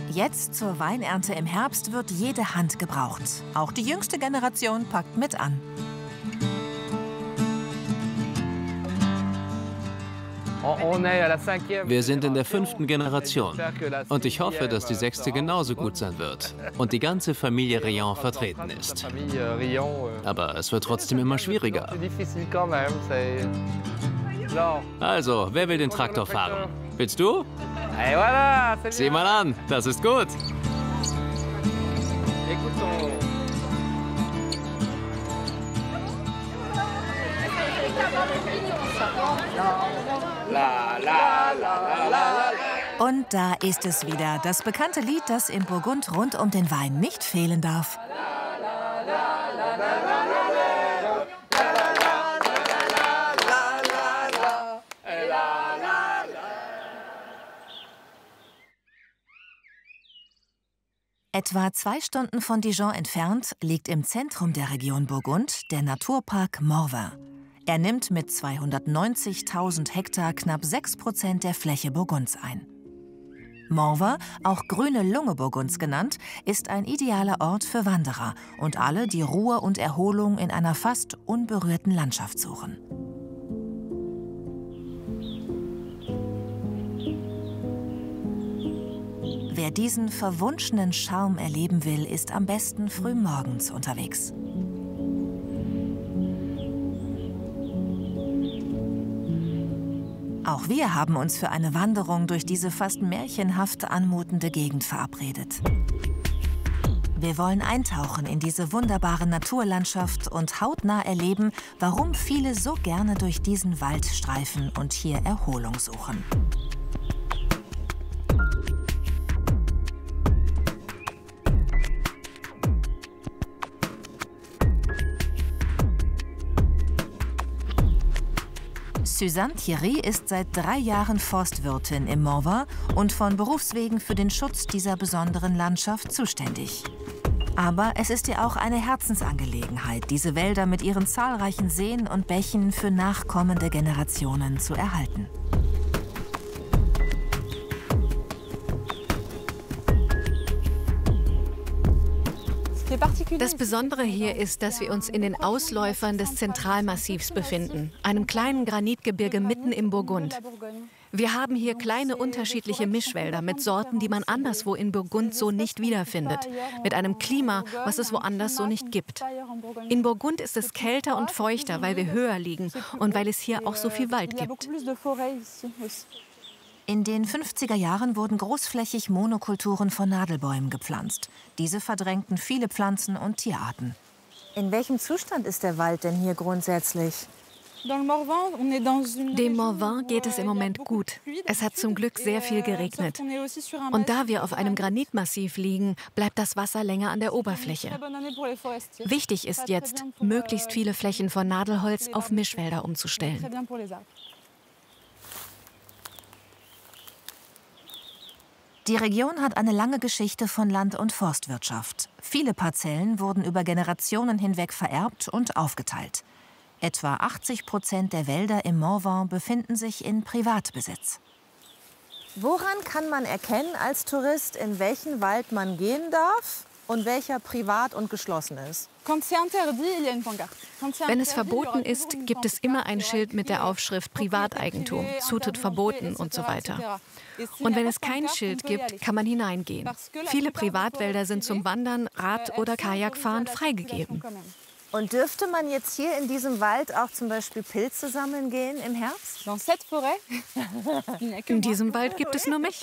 Jetzt zur Weinernte im Herbst wird jede Hand gebraucht. Auch die jüngste Generation packt mit an. Wir sind in der 5. Generation und ich hoffe, dass die 6. genauso gut sein wird und die ganze Familie Réan vertreten ist. Aber es wird trotzdem immer schwieriger. Also, wer will den Traktor fahren? Willst du? Sieh mal an, das ist gut. Und da ist es wieder, das bekannte Lied, das in Burgund rund um den Wein nicht fehlen darf. Etwa 2 Stunden von Dijon entfernt liegt im Zentrum der Region Burgund der Naturpark Morvan. Er nimmt mit 290.000 Hektar knapp 6% der Fläche Burgunds ein. Morvan, auch grüne Lunge Burgunds genannt, ist ein idealer Ort für Wanderer und alle, die Ruhe und Erholung in einer fast unberührten Landschaft suchen. Wer diesen verwunschenen Charme erleben will, ist am besten frühmorgens unterwegs. Auch wir haben uns für eine Wanderung durch diese fast märchenhaft anmutende Gegend verabredet. Wir wollen eintauchen in diese wunderbare Naturlandschaft und hautnah erleben, warum viele so gerne durch diesen Wald streifen und hier Erholung suchen. Suzanne Thierry ist seit 3 Jahren Forstwirtin im Morvan und von Berufswegen für den Schutz dieser besonderen Landschaft zuständig. Aber es ist ihr auch eine Herzensangelegenheit, diese Wälder mit ihren zahlreichen Seen und Bächen für nachkommende Generationen zu erhalten. Das Besondere hier ist, dass wir uns in den Ausläufern des Zentralmassivs befinden, einem kleinen Granitgebirge mitten im Burgund. Wir haben hier kleine unterschiedliche Mischwälder mit Sorten, die man anderswo in Burgund so nicht wiederfindet, mit einem Klima, was es woanders so nicht gibt. In Burgund ist es kälter und feuchter, weil wir höher liegen und weil es hier auch so viel Wald gibt. In den 50er Jahren wurden großflächig Monokulturen von Nadelbäumen gepflanzt. Diese verdrängten viele Pflanzen- und Tierarten. In welchem Zustand ist der Wald denn hier grundsätzlich? Dem Morvan geht es im Moment gut. Es hat zum Glück sehr viel geregnet. Und da wir auf einem Granitmassiv liegen, bleibt das Wasser länger an der Oberfläche. Wichtig ist jetzt, möglichst viele Flächen von Nadelholz auf Mischwälder umzustellen. Die Region hat eine lange Geschichte von Land- und Forstwirtschaft. Viele Parzellen wurden über Generationen hinweg vererbt und aufgeteilt. Etwa 80% der Wälder im Morvan befinden sich in Privatbesitz. Woran kann man erkennen als Tourist, in welchen Wald man gehen darf und welcher privat und geschlossen ist? Wenn es verboten ist, gibt es immer ein Schild mit der Aufschrift Privateigentum, Zutritt verboten und so weiter. Und wenn es kein Schild gibt, kann man hineingehen. Viele Privatwälder sind zum Wandern, Rad- oder Kajakfahren freigegeben. Und dürfte man jetzt hier in diesem Wald auch zum Beispiel Pilze sammeln gehen im Herbst? In diesem Wald gibt es nur mich.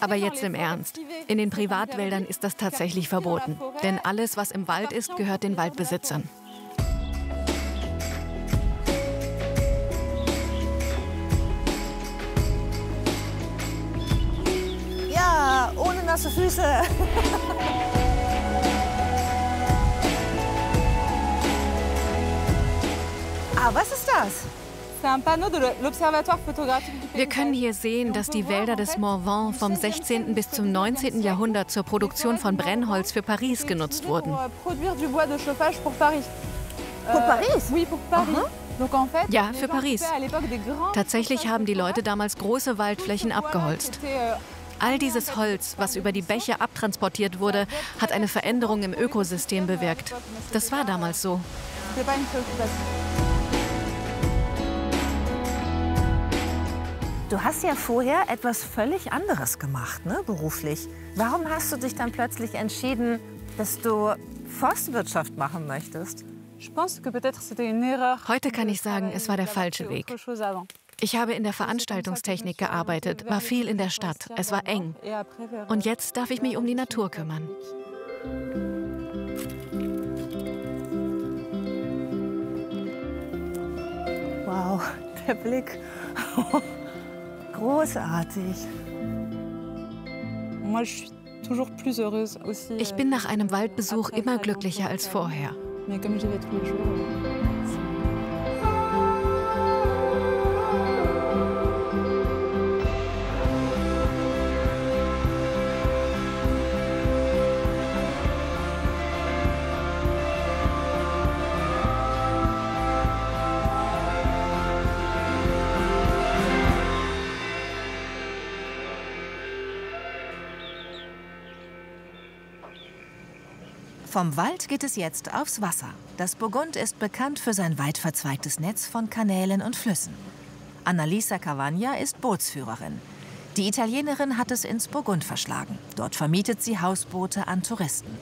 Aber jetzt im Ernst. In den Privatwäldern ist das tatsächlich verboten. Denn alles, was im Wald ist, gehört den Waldbesitzern. Ja, ohne nasse Füße. Ah, was ist das? Wir können hier sehen, dass die Wälder des Morvan vom 16. bis zum 19. Jahrhundert zur Produktion von Brennholz für Paris genutzt wurden. Ja, für Paris. Tatsächlich haben die Leute damals große Waldflächen abgeholzt. All dieses Holz, was über die Bäche abtransportiert wurde, hat eine Veränderung im Ökosystem bewirkt. Das war damals so. Du hast ja vorher etwas völlig anderes gemacht, ne, beruflich. Warum hast du dich dann plötzlich entschieden, dass du Forstwirtschaft machen möchtest? Heute kann ich sagen, es war der falsche Weg. Ich habe in der Veranstaltungstechnik gearbeitet, war viel in der Stadt. Es war eng. Und jetzt darf ich mich um die Natur kümmern. Wow, der Blick. Großartig. Ich bin nach einem Waldbesuch immer glücklicher als vorher. Vom Wald geht es jetzt aufs Wasser. Das Burgund ist bekannt für sein weit verzweigtes Netz von Kanälen und Flüssen. Annalisa Cavagna ist Bootsführerin. Die Italienerin hat es ins Burgund verschlagen. Dort vermietet sie Hausboote an Touristen.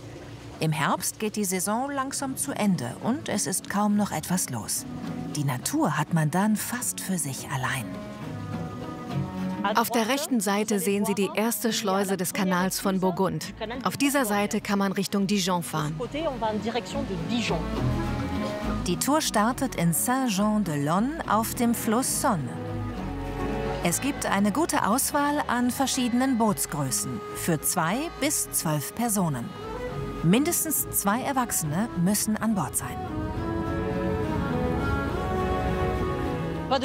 Im Herbst geht die Saison langsam zu Ende und es ist kaum noch etwas los. Die Natur hat man dann fast für sich allein. Auf der rechten Seite sehen Sie die erste Schleuse des Kanals von Burgund. Auf dieser Seite kann man Richtung Dijon fahren. Die Tour startet in Saint-Jean-de-Lonne auf dem Fluss Sonne. Es gibt eine gute Auswahl an verschiedenen Bootsgrößen für 2 bis 12 Personen. Mindestens 2 Erwachsene müssen an Bord sein.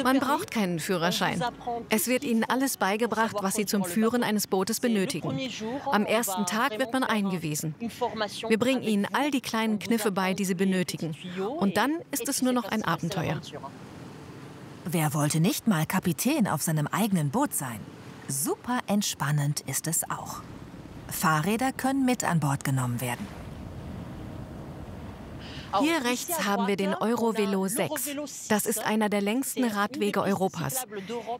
Man braucht keinen Führerschein. Es wird Ihnen alles beigebracht, was Sie zum Führen eines Bootes benötigen. Am ersten Tag wird man eingewiesen. Wir bringen Ihnen all die kleinen Kniffe bei, die Sie benötigen. Und dann ist es nur noch ein Abenteuer. Wer wollte nicht mal Kapitän auf seinem eigenen Boot sein? Super entspannend ist es auch. Fahrräder können mit an Bord genommen werden. Hier rechts haben wir den Eurovelo 6. Das ist einer der längsten Radwege Europas.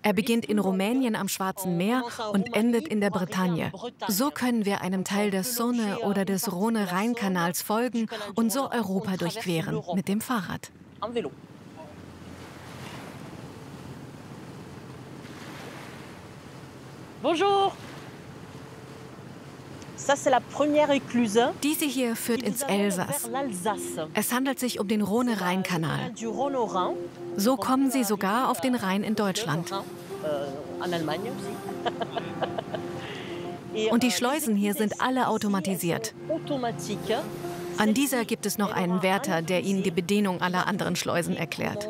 Er beginnt in Rumänien am Schwarzen Meer und endet in der Bretagne. So können wir einem Teil der Saône oder des Rhône-Rhein-Kanals folgen und so Europa durchqueren mit dem Fahrrad. Bonjour. Diese hier führt ins Elsass. Es handelt sich um den Rhone-Rhein-Kanal. So kommen sie sogar auf den Rhein in Deutschland. Und die Schleusen hier sind alle automatisiert. An dieser gibt es noch einen Wärter, der Ihnen die Bedienung aller anderen Schleusen erklärt.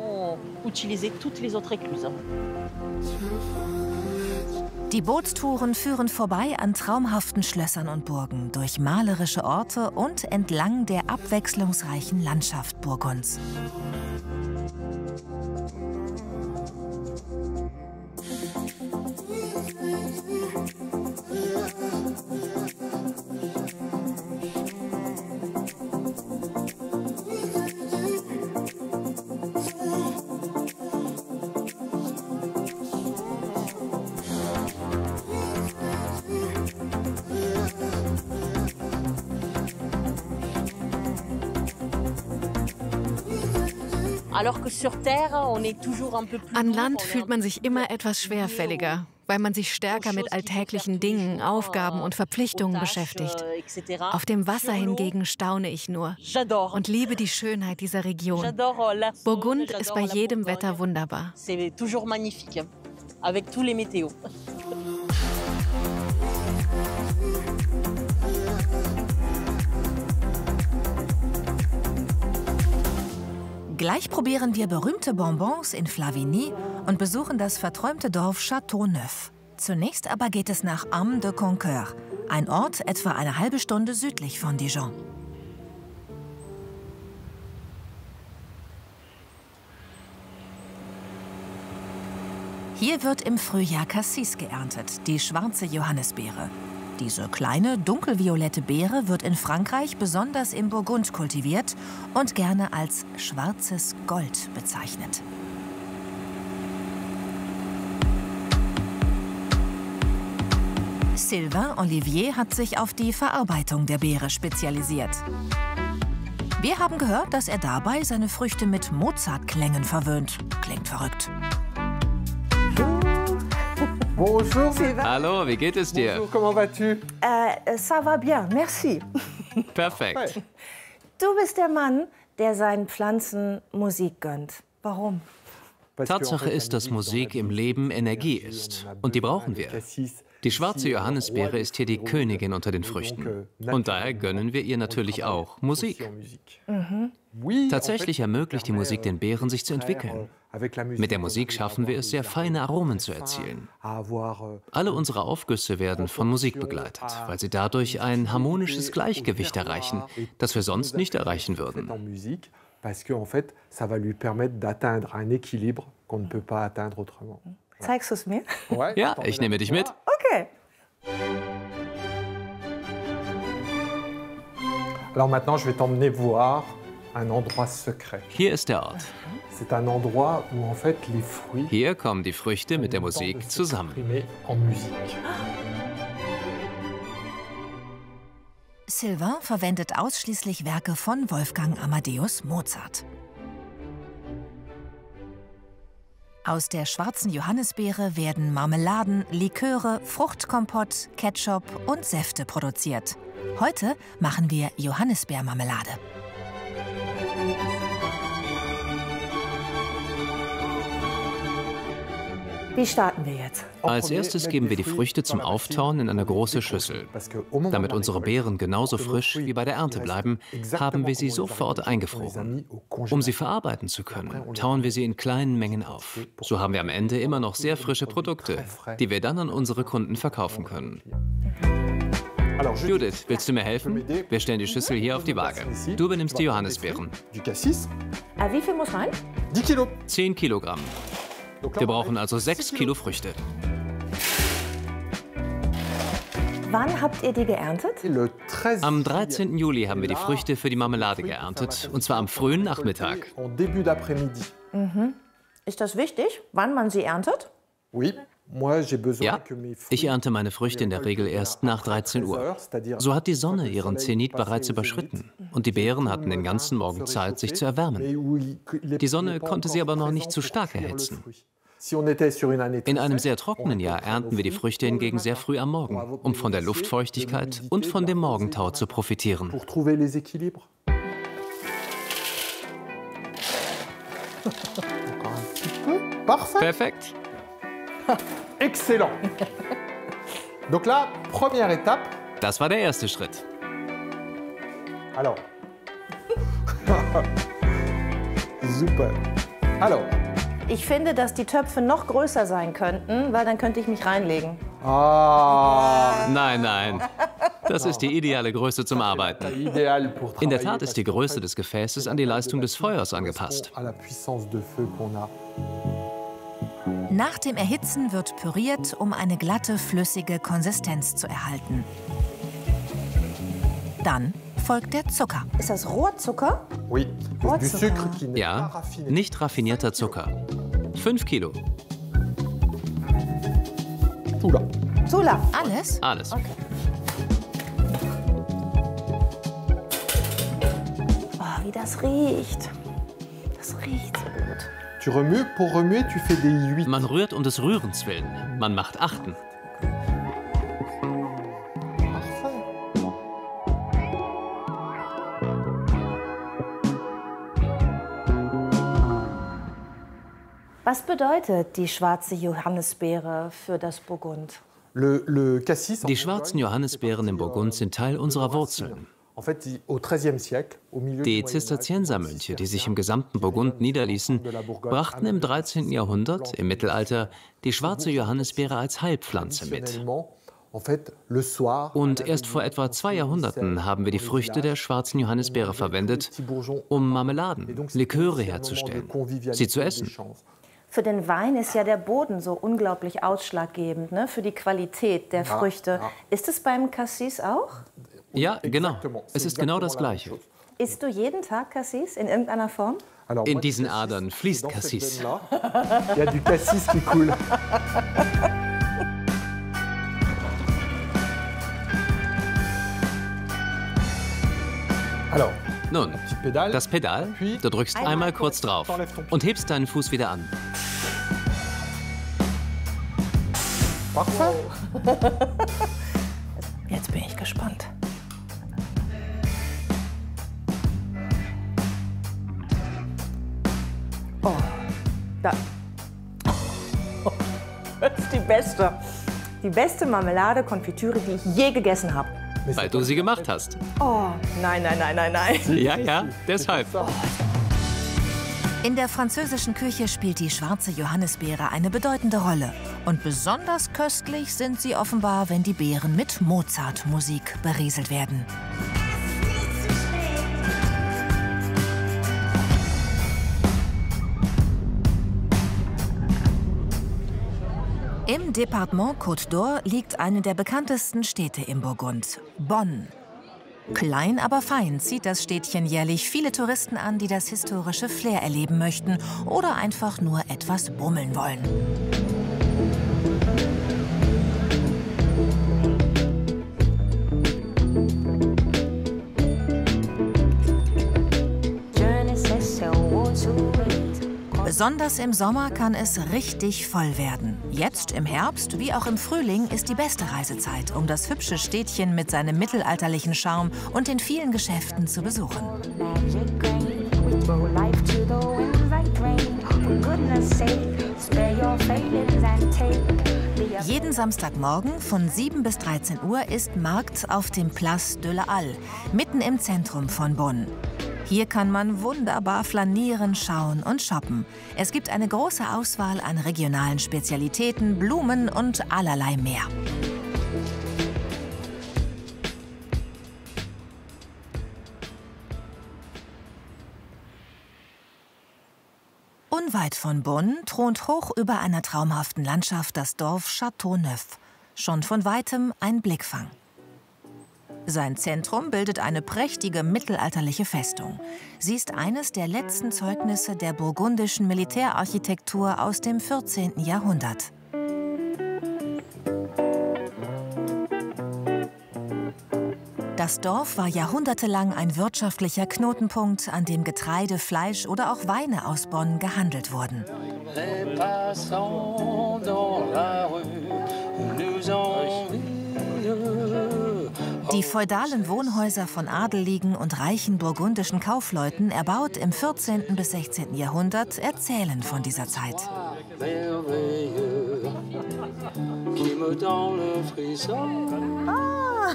Die Bootstouren führen vorbei an traumhaften Schlössern und Burgen, durch malerische Orte und entlang der abwechslungsreichen Landschaft Burgunds. An Land fühlt man sich immer etwas schwerfälliger, weil man sich stärker mit alltäglichen Dingen, Aufgaben und Verpflichtungen beschäftigt. Auf dem Wasser hingegen staune ich nur und liebe die Schönheit dieser Region. Burgund ist bei jedem Wetter wunderbar. Gleich probieren wir berühmte Bonbons in Flavigny und besuchen das verträumte Dorf Châteauneuf. Zunächst aber geht es nach Am-de-Conqueur, ein Ort etwa eine halbe Stunde südlich von Dijon. Hier wird im Frühjahr Cassis geerntet, die schwarze Johannisbeere. Diese kleine, dunkelviolette Beere wird in Frankreich besonders im Burgund kultiviert und gerne als schwarzes Gold bezeichnet. Sylvain Olivier hat sich auf die Verarbeitung der Beere spezialisiert. Wir haben gehört, dass er dabei seine Früchte mit Mozart-Klängen verwöhnt. Klingt verrückt. Bonjour. Hallo, wie geht es dir? Bonjour, comment vas-tu? Ça va bien, merci. Perfekt. Du bist der Mann, der seinen Pflanzen Musik gönnt. Warum? Tatsache ist, dass Musik im Leben Energie ist. Und die brauchen wir. Die schwarze Johannisbeere ist hier die Königin unter den Früchten. Und daher gönnen wir ihr natürlich auch Musik. Tatsächlich ermöglicht die Musik den Beeren, sich zu entwickeln. Mit der Musik schaffen wir es, sehr feine Aromen zu erzielen. Alle unsere Aufgüsse werden von Musik begleitet, weil sie dadurch ein harmonisches Gleichgewicht erreichen, das wir sonst nicht erreichen würden. Zeigst du es mir? Ja, ich nehme dich mit. Okay. Alors maintenant, je vais t'emmener voir un endroit secret. Hier ist der Ort. C'est un endroit où en fait les fruits. Hier kommen die Früchte mit der Musik zusammen. Sylvain verwendet ausschließlich Werke von Wolfgang Amadeus Mozart. Aus der schwarzen Johannisbeere werden Marmeladen, Liköre, Fruchtkompott, Ketchup und Säfte produziert. Heute machen wir Johannisbeermarmelade. Wie starten wir jetzt? Als erstes geben wir die Früchte zum Auftauen in eine große Schüssel. Damit unsere Beeren genauso frisch wie bei der Ernte bleiben, haben wir sie sofort eingefroren. Um sie verarbeiten zu können, tauen wir sie in kleinen Mengen auf. So haben wir am Ende immer noch sehr frische Produkte, die wir dann an unsere Kunden verkaufen können. Judith, willst du mir helfen? Wir stellen die Schüssel hier auf die Waage. Du übernimmst die Johannisbeeren. Wie viel muss rein? 10 Kilogramm. Wir brauchen also 6 Kilo Früchte. Wann habt ihr die geerntet? Am 13. Juli haben wir die Früchte für die Marmelade geerntet. Und zwar am frühen Nachmittag. Ist das wichtig, wann man sie erntet? Ja, ich ernte meine Früchte in der Regel erst nach 13 Uhr. So hat die Sonne ihren Zenit bereits überschritten und die Beeren hatten den ganzen Morgen Zeit, sich zu erwärmen. Die Sonne konnte sie aber noch nicht zu stark erhitzen. In einem sehr trockenen Jahr ernten wir die Früchte hingegen sehr früh am Morgen, um von der Luftfeuchtigkeit und von dem Morgentau zu profitieren. Perfekt. Excellent. Donc là, première étape. Das war der erste Schritt. Alors. Super. Alors. Ich finde, dass die Töpfe noch größer sein könnten, weil dann könnte ich mich reinlegen. Ah. Nein, nein. Das ist die ideale Größe zum Arbeiten. In der Tat ist die Größe des Gefäßes an die Leistung des Feuers angepasst. Nach dem Erhitzen wird püriert, um eine glatte, flüssige Konsistenz zu erhalten. Dann folgt der Zucker. Ist das Rohrzucker? Oui. Rohrzucker. Ja, nicht raffinierter Zucker. 5 Kilo. Zula. Alles? Alles. Okay. Oh, wie das riecht. Das riecht so gut. Tu remues, pour remuer, tu fais des huit. Man rührt um des Rührens willen. Man macht Achten. Was bedeutet die schwarze Johannisbeere für das Burgund? Die schwarzen Johannisbeeren im Burgund sind Teil unserer Wurzeln. Die Zisterziensermönche, die sich im gesamten Burgund niederließen, brachten im 13. Jahrhundert, im Mittelalter, die schwarze Johannisbeere als Heilpflanze mit. Und erst vor etwa 2 Jahrhunderten haben wir die Früchte der schwarzen Johannisbeere verwendet, um Marmeladen, Liköre herzustellen, sie zu essen. Für den Wein ist ja der Boden so unglaublich ausschlaggebend, ne? Für die Qualität der Früchte. Ist es beim Cassis auch? Ja, genau. Es ist genau das Gleiche. Isst du jeden Tag Cassis in irgendeiner Form? In diesen Adern fließt Cassis. Il y a du cassis qui coule. Alors. Nun, das Pedal, du drückst einmal kurz drauf und hebst deinen Fuß wieder an. Jetzt bin ich gespannt. Oh, das ist die beste Marmelade, Konfitüre, die ich je gegessen habe. Weil du sie gemacht hast. Oh, nein. Ja, deshalb. In der französischen Küche spielt die schwarze Johannisbeere eine bedeutende Rolle. Und besonders köstlich sind sie offenbar, wenn die Beeren mit Mozart-Musik berieselt werden. Im Departement Côte d'Or liegt eine der bekanntesten Städte im Burgund, Bonn. Klein, aber fein zieht das Städtchen jährlich viele Touristen an, die das historische Flair erleben möchten oder einfach nur etwas bummeln wollen. Besonders im Sommer kann es richtig voll werden. Jetzt im Herbst wie auch im Frühling ist die beste Reisezeit, um das hübsche Städtchen mit seinem mittelalterlichen Charme und den vielen Geschäften zu besuchen. Jeden Samstagmorgen von 7 bis 13 Uhr ist Markt auf dem Place de la Halle, mitten im Zentrum von Bonn. Hier kann man wunderbar flanieren, schauen und shoppen. Es gibt eine große Auswahl an regionalen Spezialitäten, Blumen und allerlei mehr. Unweit von Bonn thront hoch über einer traumhaften Landschaft das Dorf Châteauneuf. Schon von weitem ein Blickfang. Sein Zentrum bildet eine prächtige mittelalterliche Festung. Sie ist eines der letzten Zeugnisse der burgundischen Militärarchitektur aus dem 14. Jahrhundert. Das Dorf war jahrhundertelang ein wirtschaftlicher Knotenpunkt, an dem Getreide, Fleisch oder auch Weine aus Bonn gehandelt wurden. Die feudalen Wohnhäuser von Adeligen und reichen burgundischen Kaufleuten, erbaut im 14. bis 16. Jahrhundert, erzählen von dieser Zeit. Ah,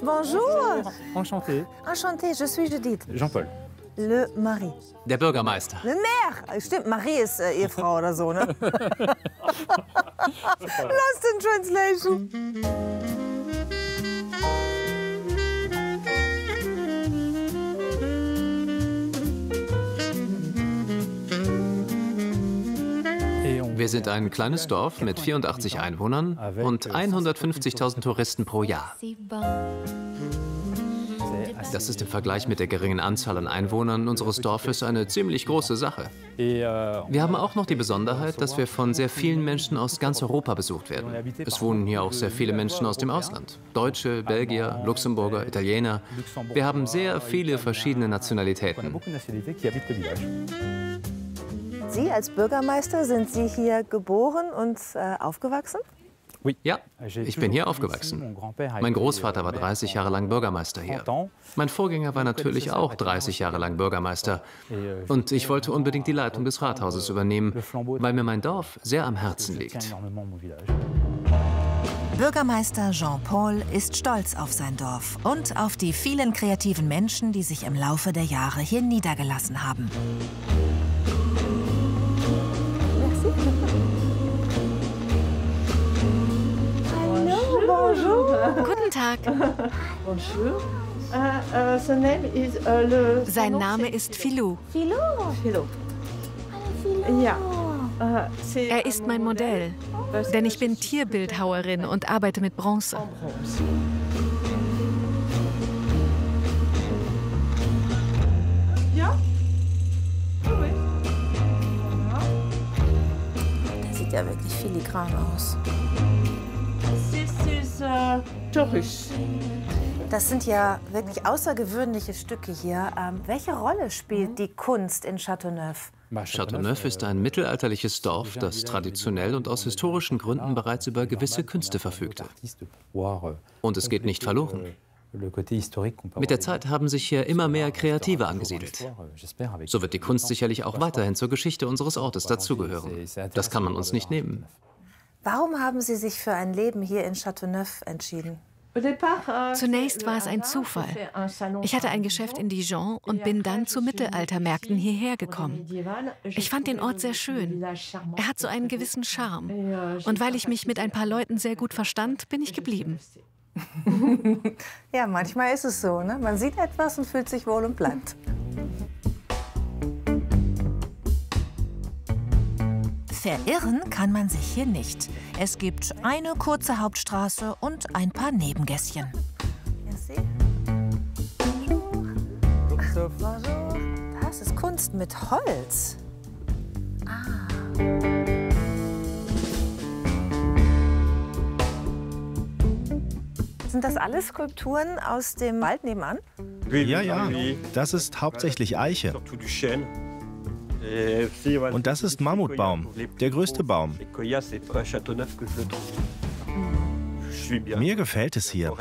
bonjour. Enchanté. Enchanté, je suis Judith. Jean-Paul. Le Mari. Der Bürgermeister. Le Maire. Stimmt, Marie ist Ehefrau oder so, ne? Lost in translation. Wir sind ein kleines Dorf mit 84 Einwohnern und 150.000 Touristen pro Jahr. Das ist im Vergleich mit der geringen Anzahl an Einwohnern unseres Dorfes eine ziemlich große Sache. Wir haben auch noch die Besonderheit, dass wir von sehr vielen Menschen aus ganz Europa besucht werden. Es wohnen hier auch sehr viele Menschen aus dem Ausland. Deutsche, Belgier, Luxemburger, Italiener. Wir haben sehr viele verschiedene Nationalitäten. Sie als Bürgermeister, sind Sie hier geboren und aufgewachsen? Ja, ich bin hier aufgewachsen. Mein Großvater war 30 Jahre lang Bürgermeister hier. Mein Vorgänger war natürlich auch 30 Jahre lang Bürgermeister. Und ich wollte unbedingt die Leitung des Rathauses übernehmen, weil mir mein Dorf sehr am Herzen liegt. Bürgermeister Jean-Paul ist stolz auf sein Dorf und auf die vielen kreativen Menschen, die sich im Laufe der Jahre hier niedergelassen haben. Bonjour. Guten Tag. Bonjour. Sein Name ist Philou. Philou. Ja. Er ist mein Modell, denn ich bin Tierbildhauerin und arbeite mit Bronze. Ja? Der sieht ja wirklich filigran aus. Das sind ja wirklich außergewöhnliche Stücke hier. Welche Rolle spielt die Kunst in Châteauneuf? Châteauneuf ist ein mittelalterliches Dorf, das traditionell und aus historischen Gründen bereits über gewisse Künste verfügte. Und es geht nicht verloren. Mit der Zeit haben sich hier immer mehr Kreative angesiedelt. So wird die Kunst sicherlich auch weiterhin zur Geschichte unseres Ortes dazugehören. Das kann man uns nicht nehmen. Warum haben Sie sich für ein Leben hier in Châteauneuf entschieden? Zunächst war es ein Zufall. Ich hatte ein Geschäft in Dijon und bin dann zu Mittelaltermärkten hierher gekommen. Ich fand den Ort sehr schön. Er hat so einen gewissen Charme. Und weil ich mich mit ein paar Leuten sehr gut verstand, bin ich geblieben. Ja, manchmal ist es so, ne? Man sieht etwas und fühlt sich wohl und bleibt. Verirren kann man sich hier nicht. Es gibt eine kurze Hauptstraße und ein paar Nebengässchen. Das ist Kunst mit Holz. Sind das alles Skulpturen aus dem Wald nebenan? Ja, ja. Das ist hauptsächlich Eiche. Und das ist Mammutbaum, der größte Baum. Mir gefällt es hier.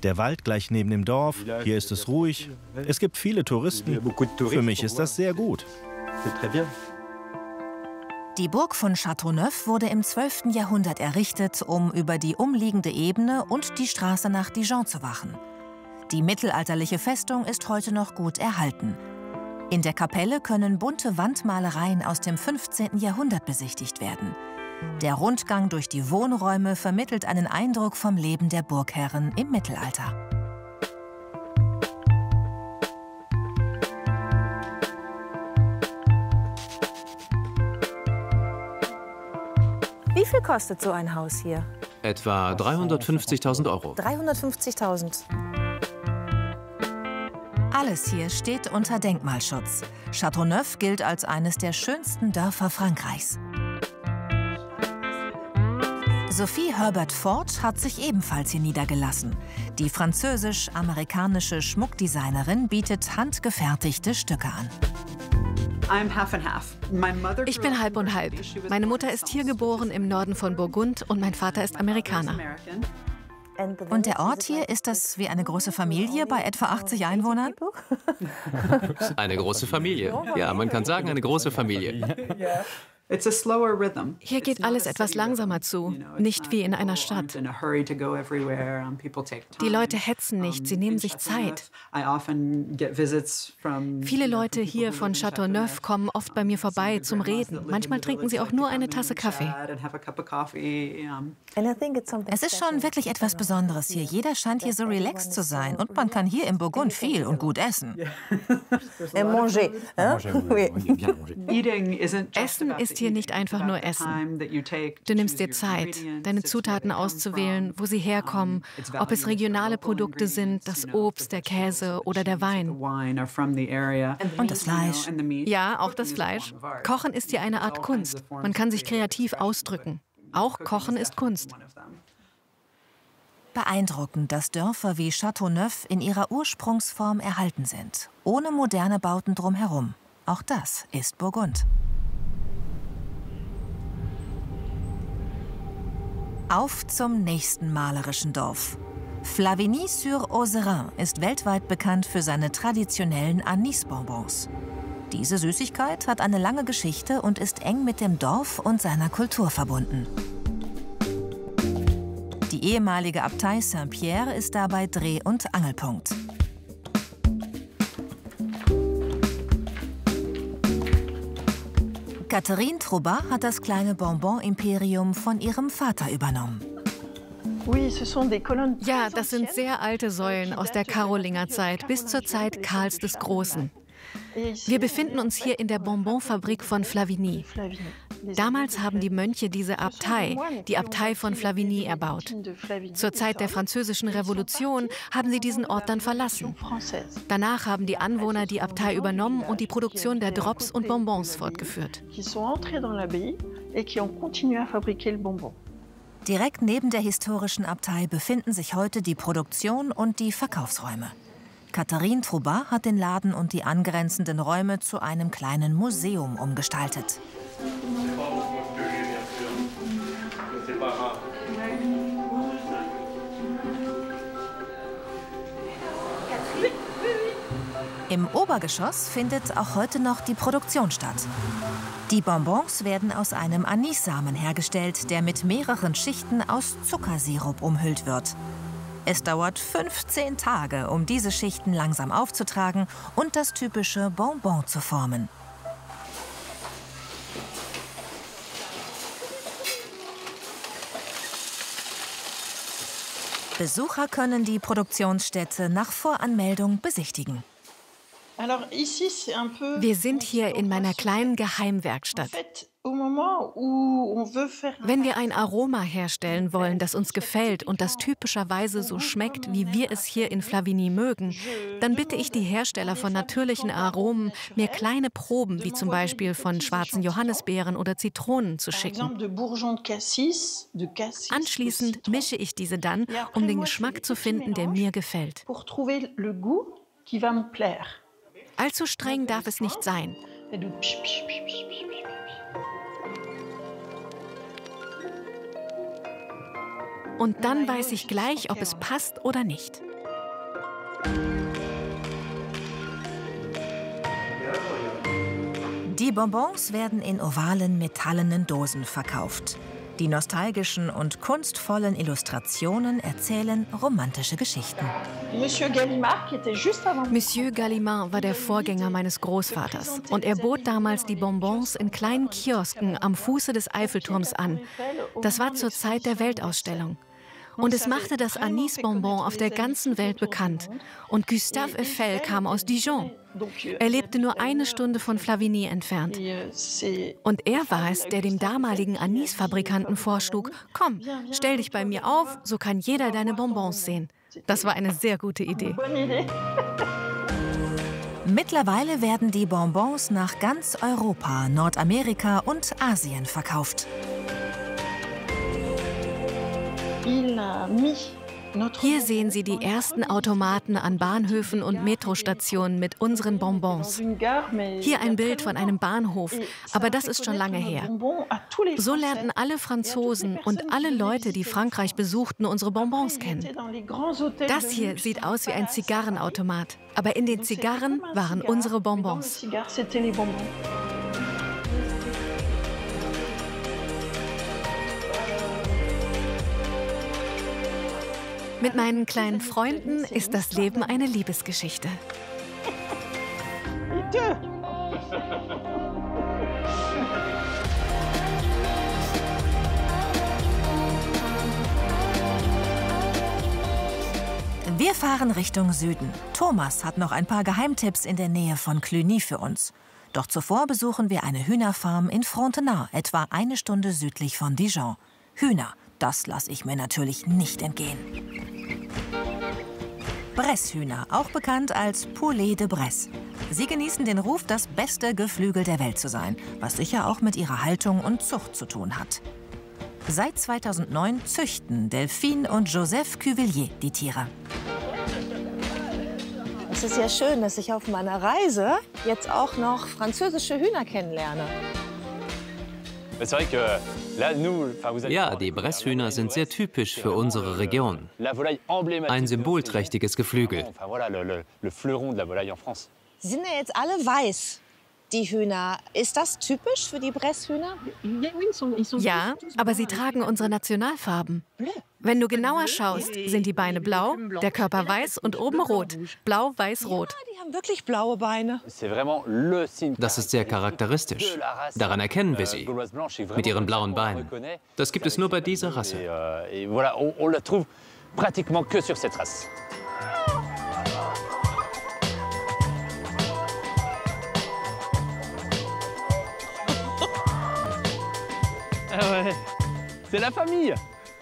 Der Wald gleich neben dem Dorf, hier ist es ruhig. Es gibt viele Touristen. Für mich ist das sehr gut. Die Burg von Châteauneuf wurde im 12. Jahrhundert errichtet, um über die umliegende Ebene und die Straße nach Dijon zu wachen. Die mittelalterliche Festung ist heute noch gut erhalten. In der Kapelle können bunte Wandmalereien aus dem 15. Jahrhundert besichtigt werden. Der Rundgang durch die Wohnräume vermittelt einen Eindruck vom Leben der Burgherren im Mittelalter. Wie viel kostet so ein Haus hier? Etwa 350.000 Euro. 350.000. Alles hier steht unter Denkmalschutz. Châteauneuf gilt als eines der schönsten Dörfer Frankreichs. Sophie Herbert Ford hat sich ebenfalls hier niedergelassen. Die französisch-amerikanische Schmuckdesignerin bietet handgefertigte Stücke an. Ich bin halb und halb. Meine Mutter ist hier geboren im Norden von Burgund und mein Vater ist Amerikaner. Und der Ort hier, ist das wie eine große Familie bei etwa 80 Einwohnern? Eine große Familie. Ja, man kann sagen, eine große Familie. Hier geht alles etwas langsamer zu, nicht wie in einer Stadt. Die Leute hetzen nicht, sie nehmen sich Zeit. Viele Leute hier von Châteauneuf kommen oft bei mir vorbei zum Reden. Manchmal trinken sie auch nur eine Tasse Kaffee. Es ist schon wirklich etwas Besonderes hier. Jeder scheint hier so relaxed zu sein. Und man kann hier im Burgund viel und gut essen. Essen ist hier nicht einfach nur Essen. Du nimmst dir Zeit, deine Zutaten auszuwählen, wo sie herkommen, ob es regionale Produkte sind, das Obst, der Käse oder der Wein. Und das Fleisch. Ja, auch das Fleisch. Kochen ist hier eine Art Kunst. Man kann sich kreativ ausdrücken. Auch Kochen ist Kunst. Beeindruckend, dass Dörfer wie Châteauneuf in ihrer Ursprungsform erhalten sind. Ohne moderne Bauten drumherum. Auch das ist Burgund. Auf zum nächsten malerischen Dorf. Flavigny-sur-Ozerain ist weltweit bekannt für seine traditionellen Anis-Bonbons. Diese Süßigkeit hat eine lange Geschichte und ist eng mit dem Dorf und seiner Kultur verbunden. Die ehemalige Abtei Saint-Pierre ist dabei Dreh- und Angelpunkt. Catherine Troubat hat das kleine Bonbon-Imperium von ihrem Vater übernommen. Ja, das sind sehr alte Säulen aus der Karolingerzeit bis zur Zeit Karls des Großen. Wir befinden uns hier in der Bonbonfabrik von Flavigny. Damals haben die Mönche diese Abtei, die Abtei von Flavigny, erbaut. Zur Zeit der Französischen Revolution haben sie diesen Ort dann verlassen. Danach haben die Anwohner die Abtei übernommen und die Produktion der Drops und Bonbons fortgeführt. Direkt neben der historischen Abtei befinden sich heute die Produktion und die Verkaufsräume. Catherine Troubat hat den Laden und die angrenzenden Räume zu einem kleinen Museum umgestaltet. Im Obergeschoss findet auch heute noch die Produktion statt. Die Bonbons werden aus einem Anissamen hergestellt, der mit mehreren Schichten aus Zuckersirup umhüllt wird. Es dauert 15 Tage, um diese Schichten langsam aufzutragen und das typische Bonbon zu formen. Besucher können die Produktionsstätte nach Voranmeldung besichtigen. Wir sind hier in meiner kleinen Geheimwerkstatt. Wenn wir ein Aroma herstellen wollen, das uns gefällt und das typischerweise so schmeckt, wie wir es hier in Flavigny mögen, dann bitte ich die Hersteller von natürlichen Aromen, mir kleine Proben, wie zum Beispiel von schwarzen Johannisbeeren oder Zitronen, zu schicken. Anschließend mische ich diese dann, um den Geschmack zu finden, der mir gefällt. Allzu streng darf es nicht sein. Und dann weiß ich gleich, ob es passt oder nicht. Die Bonbons werden in ovalen, metallenen Dosen verkauft. Die nostalgischen und kunstvollen Illustrationen erzählen romantische Geschichten. Monsieur Gallimard war der Vorgänger meines Großvaters. Und er bot damals die Bonbons in kleinen Kiosken am Fuße des Eiffelturms an. Das war zur Zeit der Weltausstellung. Und es machte das Anis-Bonbon auf der ganzen Welt bekannt. Und Gustave Eiffel kam aus Dijon. Er lebte nur eine Stunde von Flavigny entfernt. Und er war es, der dem damaligen Anis-Fabrikanten vorschlug: Komm, stell dich bei mir auf, so kann jeder deine Bonbons sehen. Das war eine sehr gute Idee. Mittlerweile werden die Bonbons nach ganz Europa, Nordamerika und Asien verkauft. Hier sehen Sie die ersten Automaten an Bahnhöfen und Metrostationen mit unseren Bonbons. Hier ein Bild von einem Bahnhof, aber das ist schon lange her. So lernten alle Franzosen und alle Leute, die Frankreich besuchten, unsere Bonbons kennen. Das hier sieht aus wie ein Zigarrenautomat, aber in den Zigarren waren unsere Bonbons. Mit meinen kleinen Freunden ist das Leben eine Liebesgeschichte. Wir fahren Richtung Süden. Thomas hat noch ein paar Geheimtipps in der Nähe von Cluny für uns. Doch zuvor besuchen wir eine Hühnerfarm in Frontenac, etwa eine Stunde südlich von Dijon. Hühner, das lasse ich mir natürlich nicht entgehen. Bresshühner, auch bekannt als Poulet de Bresse. Sie genießen den Ruf, das beste Geflügel der Welt zu sein, was sicher auch mit ihrer Haltung und Zucht zu tun hat. Seit 2009 züchten Delphine und Joseph Cuvillier die Tiere. Es ist ja schön, dass ich auf meiner Reise jetzt auch noch französische Hühner kennenlerne. Ja, die Bresshühner sind sehr typisch für unsere Region. Ein symbolträchtiges Geflügel. Sie sind ja jetzt alle weiß, die Hühner. Ist das typisch für die Bresshühner? Ja, aber sie tragen unsere Nationalfarben. Wenn du genauer schaust, sind die Beine blau, der Körper weiß und oben rot. Blau, weiß, rot. Ja, die haben wirklich blaue Beine. Das ist sehr charakteristisch. Daran erkennen wir sie. Mit ihren blauen Beinen. Das gibt es nur bei dieser Rasse.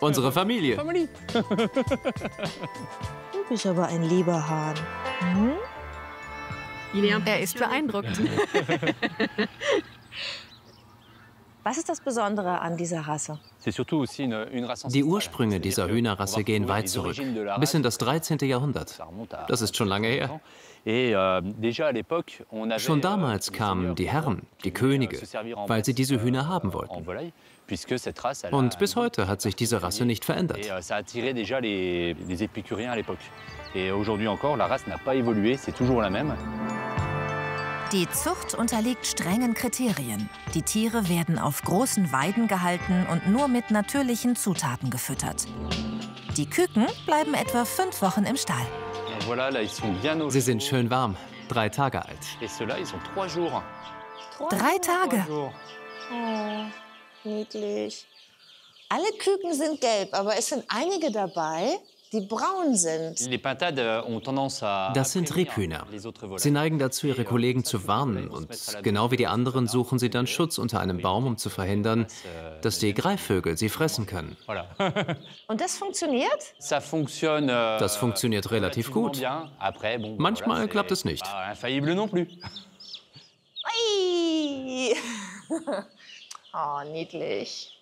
Unsere Familie. Du bist aber ein lieber Hahn. Hm? Er ist beeindruckt. Was ist das Besondere an dieser Rasse? Die Ursprünge dieser Hühnerrasse gehen weit zurück, bis in das 13. Jahrhundert. Das ist schon lange her. Schon damals kamen die Herren, die Könige, weil sie diese Hühner haben wollten. Und bis heute hat sich diese Rasse nicht verändert. Die Zucht unterliegt strengen Kriterien. Die Tiere werden auf großen Weiden gehalten und nur mit natürlichen Zutaten gefüttert. Die Küken bleiben etwa 5 Wochen im Stall. Sie sind schön warm, 3 Tage alt. 3 Tage? Oh, niedlich. Alle Küken sind gelb, aber es sind einige dabei, die braun sind. Das sind Rebhühner. Sie neigen dazu, ihre Kollegen zu warnen. Und genau wie die anderen suchen sie dann Schutz unter einem Baum, um zu verhindern, dass die Greifvögel sie fressen können. Und das funktioniert? Das funktioniert relativ gut. Manchmal klappt es nicht. Ui. Oh, niedlich.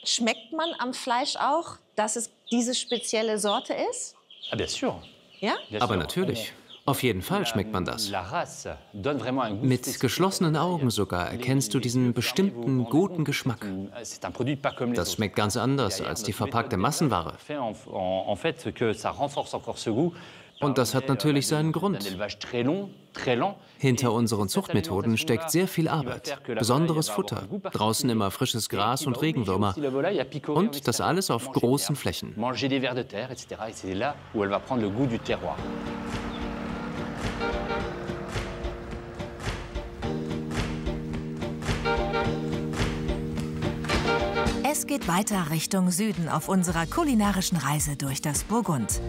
Schmeckt man am Fleisch auch, dass es diese spezielle Sorte ist? Ja? Aber natürlich. Auf jeden Fall schmeckt man das. Mit geschlossenen Augen sogar erkennst du diesen bestimmten guten Geschmack. Das schmeckt ganz anders als die verpackte Massenware. Und das hat natürlich seinen Grund. Hinter unseren Zuchtmethoden steckt sehr viel Arbeit, besonderes Futter, draußen immer frisches Gras und Regenwürmer und das alles auf großen Flächen. Es geht weiter Richtung Süden auf unserer kulinarischen Reise durch das Burgund.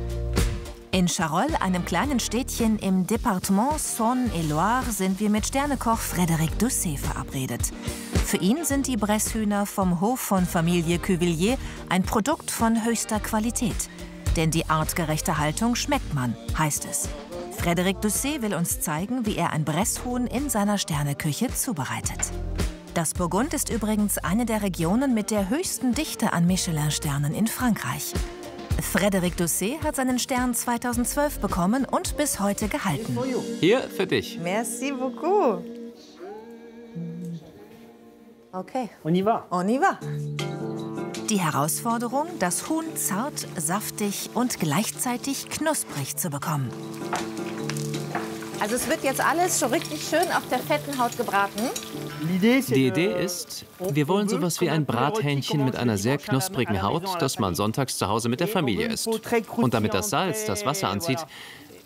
In Charolles, einem kleinen Städtchen im Departement Saône-et-Loire, sind wir mit Sternekoch Frédéric Doucet verabredet. Für ihn sind die Bresshühner vom Hof von Familie Cuvillier ein Produkt von höchster Qualität. Denn die artgerechte Haltung schmeckt man, heißt es. Frédéric Doucet will uns zeigen, wie er ein Bresshuhn in seiner Sterneküche zubereitet. Das Burgund ist übrigens eine der Regionen mit der höchsten Dichte an Michelin-Sternen in Frankreich. Frédéric Doucet hat seinen Stern 2012 bekommen und bis heute gehalten. Hier für dich. Merci beaucoup. Okay. On y va. On y va. Die Herausforderung, das Huhn zart, saftig und gleichzeitig knusprig zu bekommen. Also es wird jetzt alles schon richtig schön auf der fetten Haut gebraten. Die Idee ist, wir wollen sowas wie ein Brathähnchen mit einer sehr knusprigen Haut, das man sonntags zu Hause mit der Familie isst. Und damit das Salz das Wasser anzieht,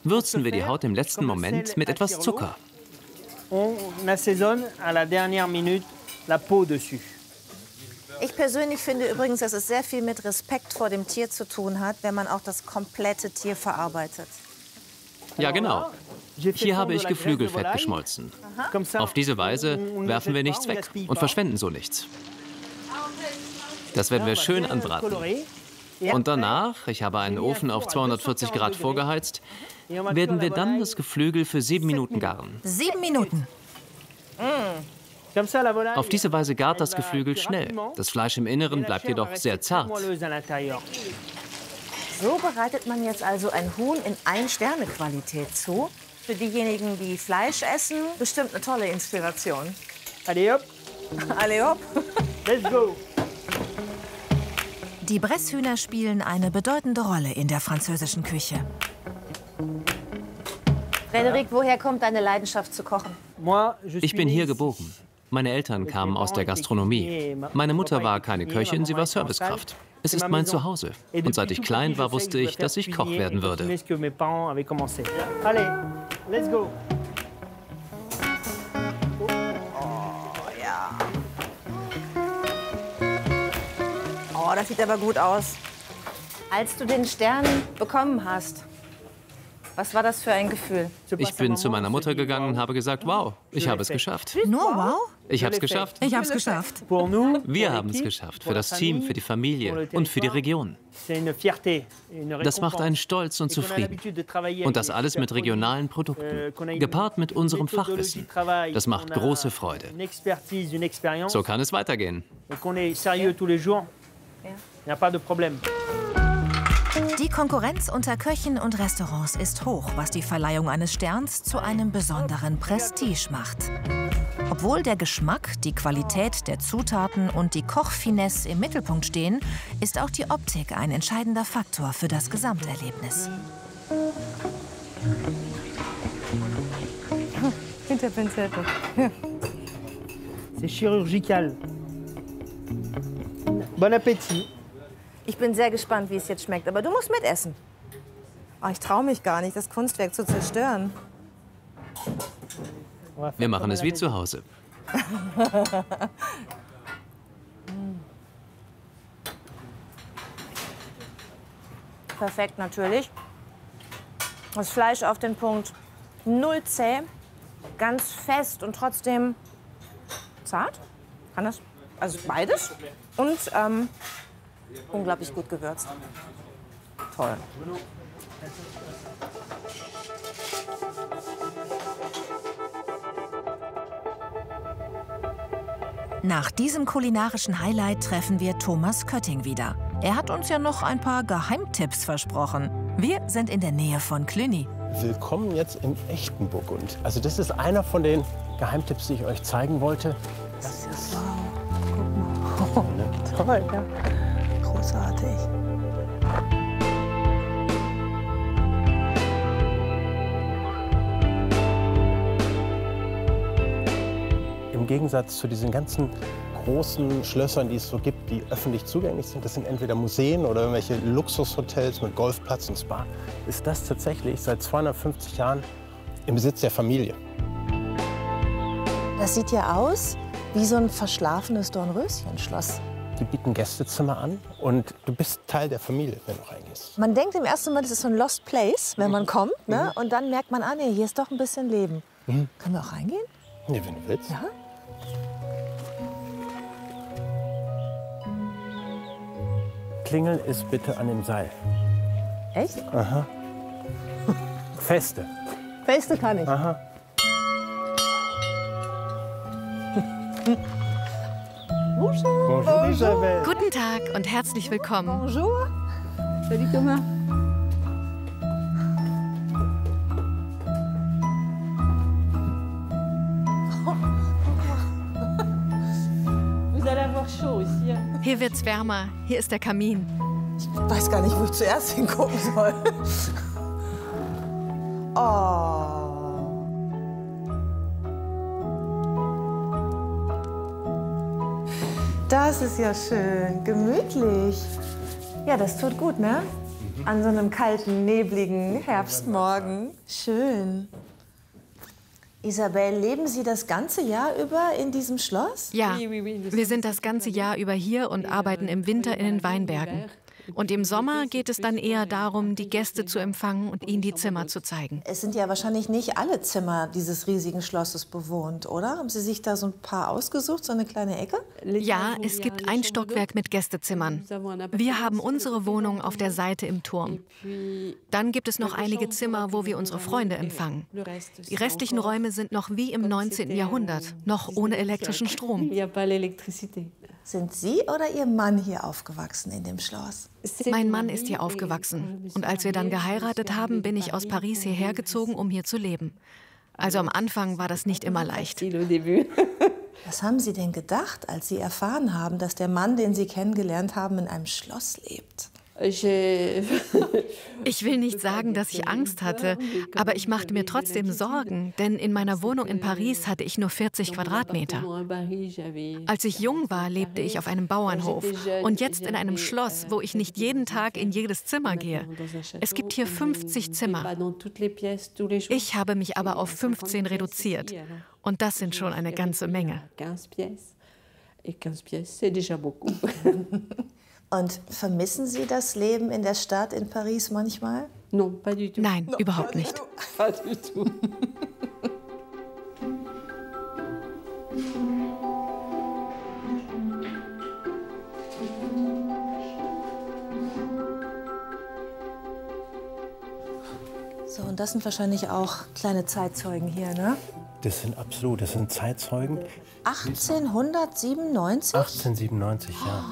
würzen wir die Haut im letzten Moment mit etwas Zucker. Ich persönlich finde übrigens, dass es sehr viel mit Respekt vor dem Tier zu tun hat, wenn man auch das komplette Tier verarbeitet. Ja, genau. Hier habe ich Geflügelfett geschmolzen. Auf diese Weise werfen wir nichts weg und verschwenden so nichts. Das werden wir schön anbraten. Und danach, ich habe einen Ofen auf 240 Grad vorgeheizt, werden wir dann das Geflügel für 7 Minuten garen. 7 Minuten. Auf diese Weise gart das Geflügel schnell. Das Fleisch im Inneren bleibt jedoch sehr zart. So bereitet man jetzt also ein Huhn in 1-Sterne-Qualität zu. Für diejenigen, die Fleisch essen, bestimmt eine tolle Inspiration. Allez hop. Allez hop. Let's go. Die Bresshühner spielen eine bedeutende Rolle in der französischen Küche. Frédéric, woher kommt deine Leidenschaft zu kochen? Ich bin hier geboren. Meine Eltern kamen aus der Gastronomie. Meine Mutter war keine Köchin, sie war Servicekraft. Es ist mein Zuhause. Und seit ich klein war, wusste ich, dass ich Koch werden würde. Allez, let's go. Oh ja. Oh, das sieht aber gut aus. Als du den Stern bekommen hast, was war das für ein Gefühl? Ich bin zu meiner Mutter gegangen und habe gesagt, wow, ich habe es geschafft. Nur wow? Ich habe es geschafft. Ich habe es geschafft. Wir haben es geschafft. Für das Team, für die Familie und für die Region. Das macht einen stolz und zufrieden. Und das alles mit regionalen Produkten, gepaart mit unserem Fachwissen. Das macht große Freude. So kann es weitergehen. Die Konkurrenz unter Köchen und Restaurants ist hoch, was die Verleihung eines Sterns zu einem besonderen Prestige macht. Obwohl der Geschmack, die Qualität der Zutaten und die Kochfinesse im Mittelpunkt stehen, ist auch die Optik ein entscheidender Faktor für das Gesamterlebnis. Mit der Pinzette. C'est chirurgical. Bon appétit. Ich bin sehr gespannt, wie es jetzt schmeckt. Aber du musst mitessen. Oh, ich traue mich gar nicht, das Kunstwerk zu zerstören. Wir machen es wie zu Hause. Perfekt, natürlich. Das Fleisch auf den Punkt. 0 zäh, ganz fest und trotzdem zart. Kann das? Also beides. Und unglaublich gut gewürzt. Toll. Nach diesem kulinarischen Highlight treffen wir Thomas Kötting wieder. Er hat uns ja noch ein paar Geheimtipps versprochen. Wir sind in der Nähe von Cluny. Willkommen jetzt im echten Burgund. Also das ist einer von den Geheimtipps, die ich euch zeigen wollte. Das ist... Wow, guck mal. Oh, toll, ja. Großartig. Im Gegensatz zu diesen ganzen großen Schlössern, die es so gibt, die öffentlich zugänglich sind, das sind entweder Museen oder irgendwelche Luxushotels mit Golfplatz und Spa, ist das tatsächlich seit 250 Jahren im Besitz der Familie. Das sieht ja aus wie so ein verschlafenes Dornröschenschloss. Die bieten Gästezimmer an und du bist Teil der Familie, wenn du reingehst. Man denkt im ersten Moment, es ist so ein Lost Place, wenn man kommt, ne? Und dann merkt man, ah nee, hier ist doch ein bisschen Leben. Können wir auch reingehen? Nee, wenn du willst. Ja? Klingeln ist bitte an dem Seil. Echt? Aha. Feste. Feste kann ich. Aha. Bonjour. Bonjour Isabelle. Guten Tag und herzlich willkommen. Bonjour. Salut Thomas. Vous allez avoir chaud ici. Hier wird's wärmer. Hier ist der Kamin. Ich weiß gar nicht, wo ich zuerst hingucken soll. Oh. Das ist ja schön, gemütlich. Ja, das tut gut, ne? An so einem kalten, nebligen Herbstmorgen. Schön. Isabelle, leben Sie das ganze Jahr über in diesem Schloss? Ja, wir sind das ganze Jahr über hier und arbeiten im Winter in den Weinbergen. Und im Sommer geht es dann eher darum, die Gäste zu empfangen und ihnen die Zimmer zu zeigen. Es sind ja wahrscheinlich nicht alle Zimmer dieses riesigen Schlosses bewohnt, oder? Haben Sie sich da so ein paar ausgesucht, so eine kleine Ecke? Ja, es gibt ein Stockwerk mit Gästezimmern. Wir haben unsere Wohnung auf der Seite im Turm. Dann gibt es noch einige Zimmer, wo wir unsere Freunde empfangen. Die restlichen Räume sind noch wie im 19. Jahrhundert, noch ohne elektrischen Strom. Sind Sie oder Ihr Mann hier aufgewachsen in dem Schloss? Mein Mann ist hier aufgewachsen. Und als wir dann geheiratet haben, bin ich aus Paris hierher gezogen, um hier zu leben. Also am Anfang war das nicht immer leicht. Was haben Sie denn gedacht, als Sie erfahren haben, dass der Mann, den Sie kennengelernt haben, in einem Schloss lebt? Ich will nicht sagen, dass ich Angst hatte, aber ich machte mir trotzdem Sorgen, denn in meiner Wohnung in Paris hatte ich nur 40 Quadratmeter. Als ich jung war, lebte ich auf einem Bauernhof und jetzt in einem Schloss, wo ich nicht jeden Tag in jedes Zimmer gehe. Es gibt hier 50 Zimmer. Ich habe mich aber auf 15 reduziert und das sind schon eine ganze Menge. Und vermissen Sie das Leben in der Stadt in Paris manchmal? Nein, überhaupt nicht. So, und das sind wahrscheinlich auch kleine Zeitzeugen hier, ne? Das sind Zeitzeugen. 1897? 1897, ja.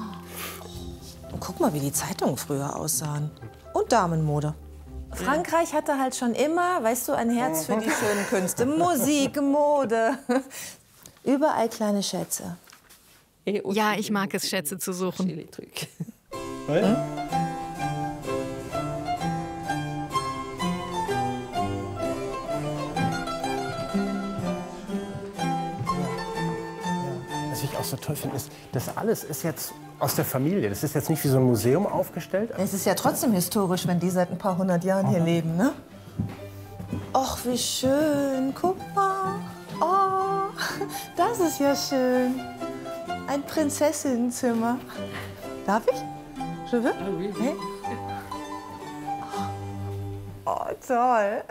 Und guck mal, wie die Zeitungen früher aussahen. Und Damenmode. Frankreich hatte halt schon immer, weißt du, ein Herz für die schönen Künste. Musik, Mode. Überall kleine Schätze. Ja, ich mag es, Schätze zu suchen. Hm? Was ich auch so toll finde, ist, das alles ist jetzt aus der Familie. Das ist jetzt nicht wie so ein Museum aufgestellt. Es ist ja trotzdem historisch, wenn die seit ein paar hundert Jahren hier leben, ne? Och, wie schön. Guck mal. Oh, das ist ja schön. Ein Prinzessinnenzimmer. Darf ich? Je veux? Nee? Oh, toll.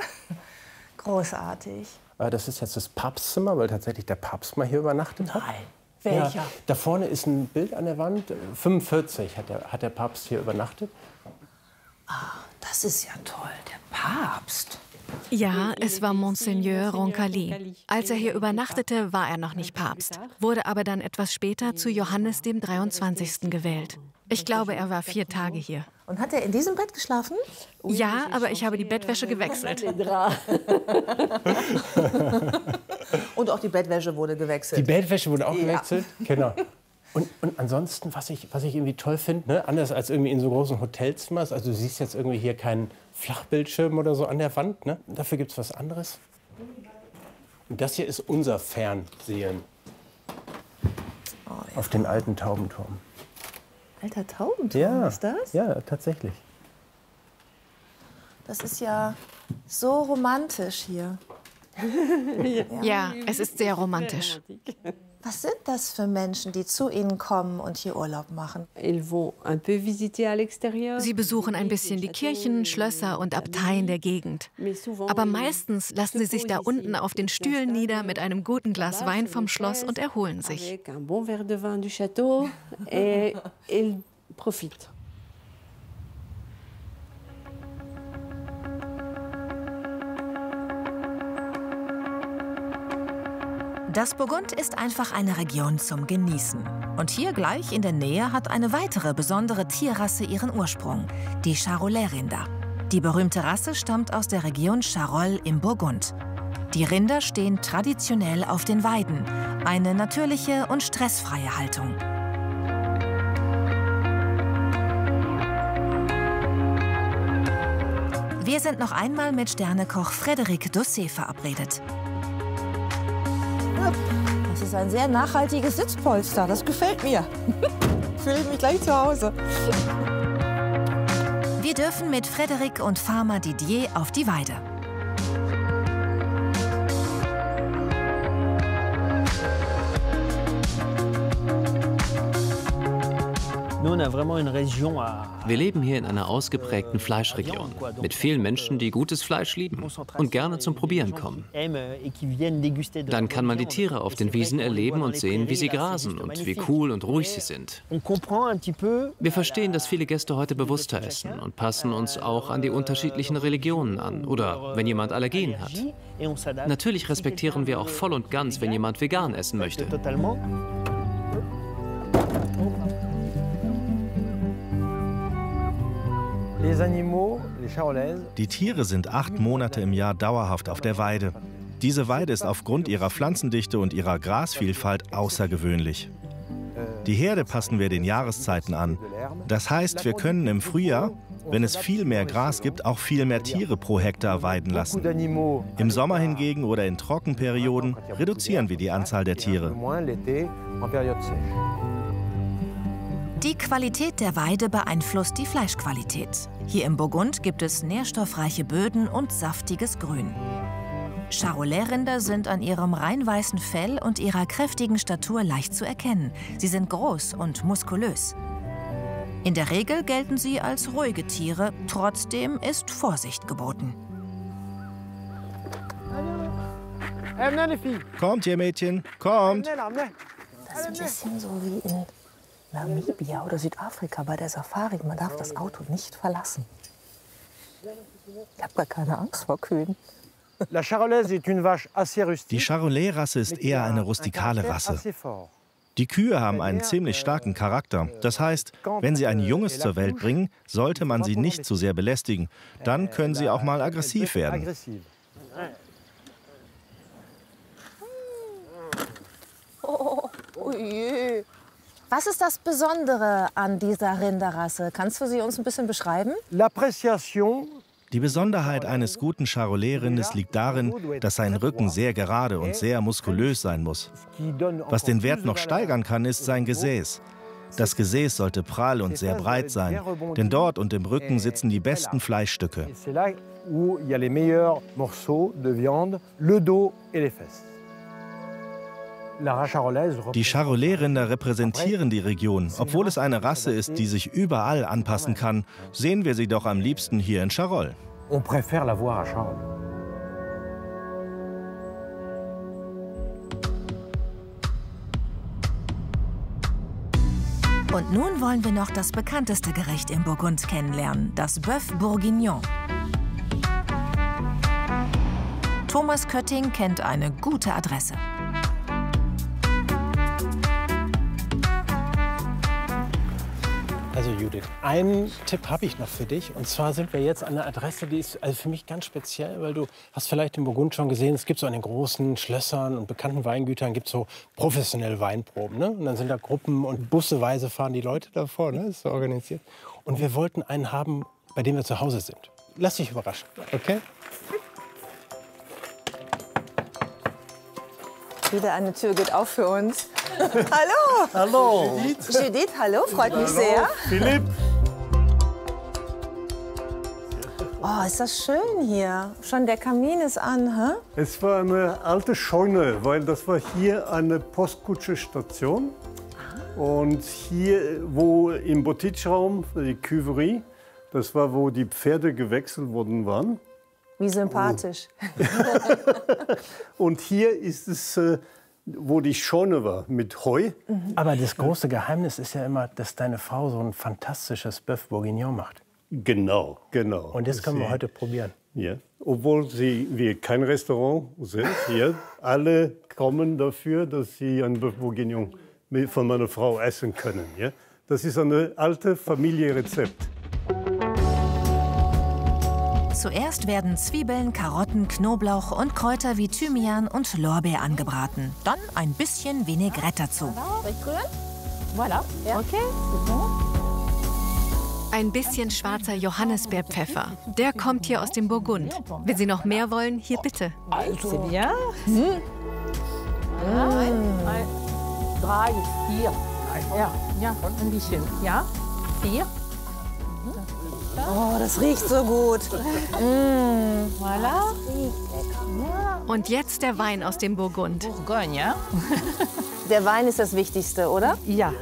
Großartig. Das ist jetzt das Papstzimmer, weil tatsächlich der Papst mal hier übernachtet hat. Nein. Welcher? Ja, da vorne ist ein Bild an der Wand. 45 hat der Papst hier übernachtet. Ah, das ist ja toll, der Papst. Ja, es war Monseigneur Roncalli. Als er hier übernachtete, war er noch nicht Papst, wurde aber dann etwas später zu Johannes dem 23. gewählt. Ich glaube, er war 4 Tage hier. Und hat er in diesem Bett geschlafen? Ja, aber ich habe die Bettwäsche gewechselt. Und auch die Bettwäsche wurde gewechselt. Die Bettwäsche wurde auch gewechselt, genau. Und ansonsten, was ich irgendwie toll finde, ne, anders als irgendwie in so großen Hotelzimmern, also du siehst jetzt irgendwie hier keinen Flachbildschirm oder so an der Wand, ne? Dafür gibt es was anderes. Und das hier ist unser Fernsehen. Oh, ja. Auf den alten Taubenturm. Alter Taubenturm, ist das? Ja, tatsächlich. Das ist ja so romantisch hier. Ja, es ist sehr romantisch. Was sind das für Menschen, die zu Ihnen kommen und hier Urlaub machen? Sie besuchen ein bisschen die Kirchen, Schlösser und Abteien der Gegend. Aber meistens lassen sie sich da unten auf den Stühlen nieder mit einem guten Glas Wein vom Schloss und erholen sich. Das Burgund ist einfach eine Region zum Genießen. Und hier gleich in der Nähe hat eine weitere besondere Tierrasse ihren Ursprung, die Charolais-Rinder. Die berühmte Rasse stammt aus der Region Charolles im Burgund. Die Rinder stehen traditionell auf den Weiden, eine natürliche und stressfreie Haltung. Wir sind noch einmal mit Sternekoch Frédéric Doucet verabredet. Das ist ein sehr nachhaltiges Sitzpolster, das gefällt mir. Fühle ich mich gleich zu Hause. Wir dürfen mit Frédéric und Farmer Didier auf die Weide. Wir leben hier in einer ausgeprägten Fleischregion mit vielen Menschen, die gutes Fleisch lieben und gerne zum Probieren kommen. Dann kann man die Tiere auf den Wiesen erleben und sehen, wie sie grasen und wie cool und ruhig sie sind. Wir verstehen, dass viele Gäste heute bewusster essen und passen uns auch an die unterschiedlichen Religionen an oder wenn jemand Allergien hat. Natürlich respektieren wir auch voll und ganz, wenn jemand vegan essen möchte. Die Tiere sind 8 Monate im Jahr dauerhaft auf der Weide. Diese Weide ist aufgrund ihrer Pflanzendichte und ihrer Grasvielfalt außergewöhnlich. Die Herde passen wir den Jahreszeiten an. Das heißt, wir können im Frühjahr, wenn es viel mehr Gras gibt, auch viel mehr Tiere pro Hektar weiden lassen. Im Sommer hingegen oder in Trockenperioden reduzieren wir die Anzahl der Tiere. Die Qualität der Weide beeinflusst die Fleischqualität. Hier im Burgund gibt es nährstoffreiche Böden und saftiges Grün. Charolais-Rinder sind an ihrem rein weißen Fell und ihrer kräftigen Statur leicht zu erkennen. Sie sind groß und muskulös. In der Regel gelten sie als ruhige Tiere, trotzdem ist Vorsicht geboten. Kommt, ihr Mädchen, kommt! Das ist ein bisschen so wie in Namibia oder Südafrika bei der Safari. Man darf das Auto nicht verlassen. Ich habe gar keine Angst vor Kühen. Die Charolais-Rasse ist eher eine rustikale Rasse. Die Kühe haben einen ziemlich starken Charakter. Das heißt, wenn sie ein Junges zur Welt bringen, sollte man sie nicht zu sehr belästigen. Dann können sie auch mal aggressiv werden. Oh je. Was ist das Besondere an dieser Rinderrasse? Kannst du sie uns ein bisschen beschreiben? Die Besonderheit eines guten Charolais-Rindes liegt darin, dass sein Rücken sehr gerade und sehr muskulös sein muss. Was den Wert noch steigern kann, ist sein Gesäß. Das Gesäß sollte prall und sehr breit sein, denn dort und im Rücken sitzen die besten Fleischstücke. Die Charolais-Rinder repräsentieren die Region. Obwohl es eine Rasse ist, die sich überall anpassen kann, sehen wir sie doch am liebsten hier in Charolles. On préfère la voir à Charolles. Und nun wollen wir noch das bekannteste Gericht im Burgund kennenlernen, das Bœuf Bourguignon. Thomas Kötting kennt eine gute Adresse. Also Judith, einen Tipp habe ich noch für dich. Und zwar sind wir jetzt an einer Adresse, die ist also für mich ganz speziell, weil du hast vielleicht im Burgund schon gesehen, es gibt so an den großen Schlössern und bekannten Weingütern gibt so professionelle Weinproben. Ne? Und dann sind da Gruppen und busseweise fahren die Leute davor, ne? Das ist so organisiert. Und wir wollten einen haben, bei dem wir zu Hause sind. Lass dich überraschen, okay? Wieder eine Tür geht auf für uns. Hallo! Hallo! Judith, hallo, freut mich sehr. Philipp! Oh, ist das schön hier. Schon der Kamin ist an, hä? Es war eine alte Scheune, weil das war hier eine Postkutschestation. Und hier, wo im Boutique-Raum, die Cuverie, das war, wo die Pferde gewechselt worden waren. Wie sympathisch. Und hier ist es, wo die Scheune war, mit Heu. Aber das große Geheimnis ist ja immer, dass deine Frau so ein fantastisches Bœuf Bourguignon macht. Genau, genau. Und das können wir heute probieren. Ja. Obwohl wir kein Restaurant sind hier. Alle kommen dafür, dass sie ein Bœuf Bourguignon von meiner Frau essen können. Ja. Das ist ein altes Familienrezept. Zuerst werden Zwiebeln, Karotten, Knoblauch und Kräuter wie Thymian und Lorbeer angebraten. Dann ein bisschen Vinaigrette dazu. Voilà. Okay. Ein bisschen schwarzer Johannisbeerpfeffer. Der kommt hier aus dem Burgund. Wenn Sie noch mehr wollen, hier bitte. C'est bien. 3, 4. Ja, ein bisschen. Ja, 4. Oh, das riecht so gut. Voilà. Und jetzt der Wein aus dem Burgund. Bourgogne. Der Wein ist das Wichtigste, oder? Ja.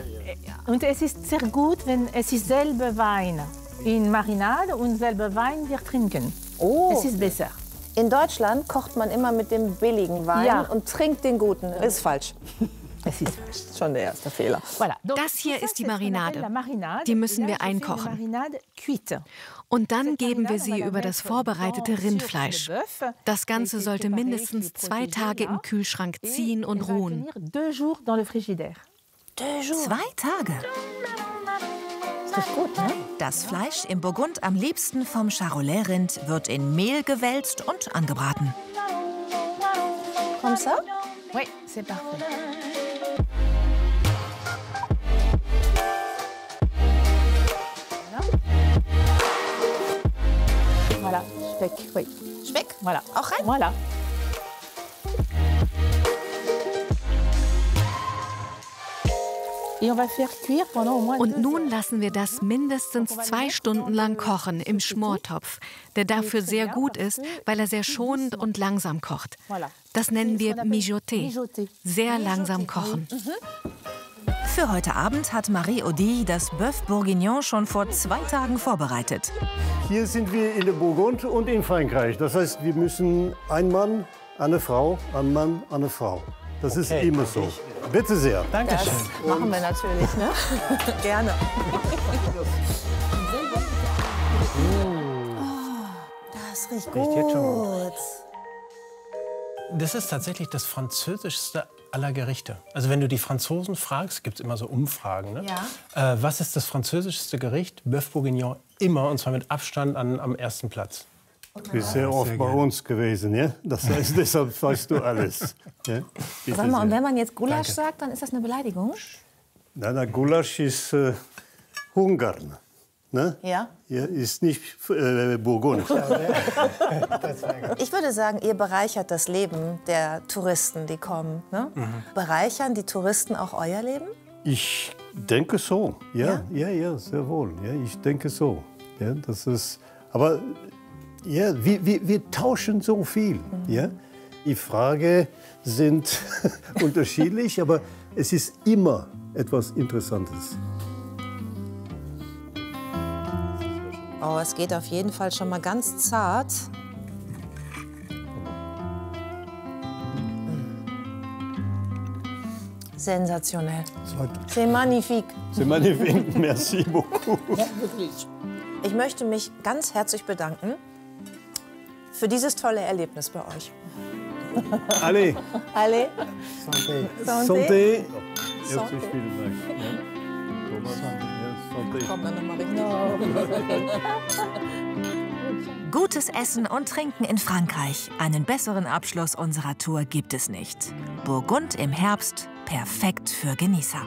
Und es ist sehr gut, wenn es ist selber Wein in Marinade und selber Wein wir trinken. Oh. Es ist besser. In Deutschland kocht man immer mit dem billigen Wein und trinkt den guten. Ist falsch. Es ist falsch. Schon der erste Fehler. Voilà. Das hier ist die Marinade. Die müssen wir einkochen. Und dann geben wir sie über das vorbereitete Rindfleisch. Das Ganze sollte mindestens 2 Tage im Kühlschrank ziehen und ruhen. 2 Tage? Das ist gut, ne? Das Fleisch im Burgund am liebsten vom Charolais-Rind wird in Mehl gewälzt und angebraten. Comme ça? Oui, c'est parfait. Voilà, Speck, oui. Speck? Voilà. Auch rein? Voilà. Und nun lassen wir das mindestens 2 Stunden lang kochen im Schmortopf, der dafür sehr gut ist, weil er sehr schonend und langsam kocht. Das nennen wir mijoter, sehr langsam kochen. Für heute Abend hat Marie Audy das Bœuf Bourguignon schon vor 2 Tagen vorbereitet. Hier sind wir in der Burgund und in Frankreich. Das heißt, wir müssen ein Mann, eine Frau, ein Mann, eine Frau. Das ist immer so. Bitte sehr. Dankeschön. Das machen wir natürlich, ne? Gerne. Das riecht gut. Jetzt schon. Das ist tatsächlich das französischste aller Gerichte. Also wenn du die Franzosen fragst, gibt es immer so Umfragen. Ne? Ja. Was ist das französischste Gericht? Bœuf Bourguignon immer, und zwar mit Abstand am ersten Platz. Du bist sehr oft bei uns gewesen, ja? Das heißt, deshalb weißt du alles. Ja? Sag mal, und wenn man jetzt Gulasch sagt, dann ist das eine Beleidigung? Nein, Gulasch ist Ungarn. Ne? Ja. Ja, ist nicht Burgund. Ich würde sagen, ihr bereichert das Leben der Touristen, die kommen. Ne? Bereichern die Touristen auch euer Leben? Ich denke so. Ja, sehr wohl. Ja, ich denke so. Ja, das ist, aber ja, wir tauschen so viel. Ja? Die Fragen sind unterschiedlich, aber es ist immer etwas Interessantes. Oh, es geht auf jeden Fall schon mal ganz zart. Sensationell. C'est magnifique. C'est magnifique. Merci beaucoup. Ja, wirklich. Ich möchte mich ganz herzlich bedanken für dieses tolle Erlebnis bei euch. Allez. Allez. Santé. Santé. Santé. Santé. Komm, dann mach ich Gutes Essen und Trinken in Frankreich. Einen besseren Abschluss unserer Tour gibt es nicht. Burgund im Herbst, perfekt für Genießer.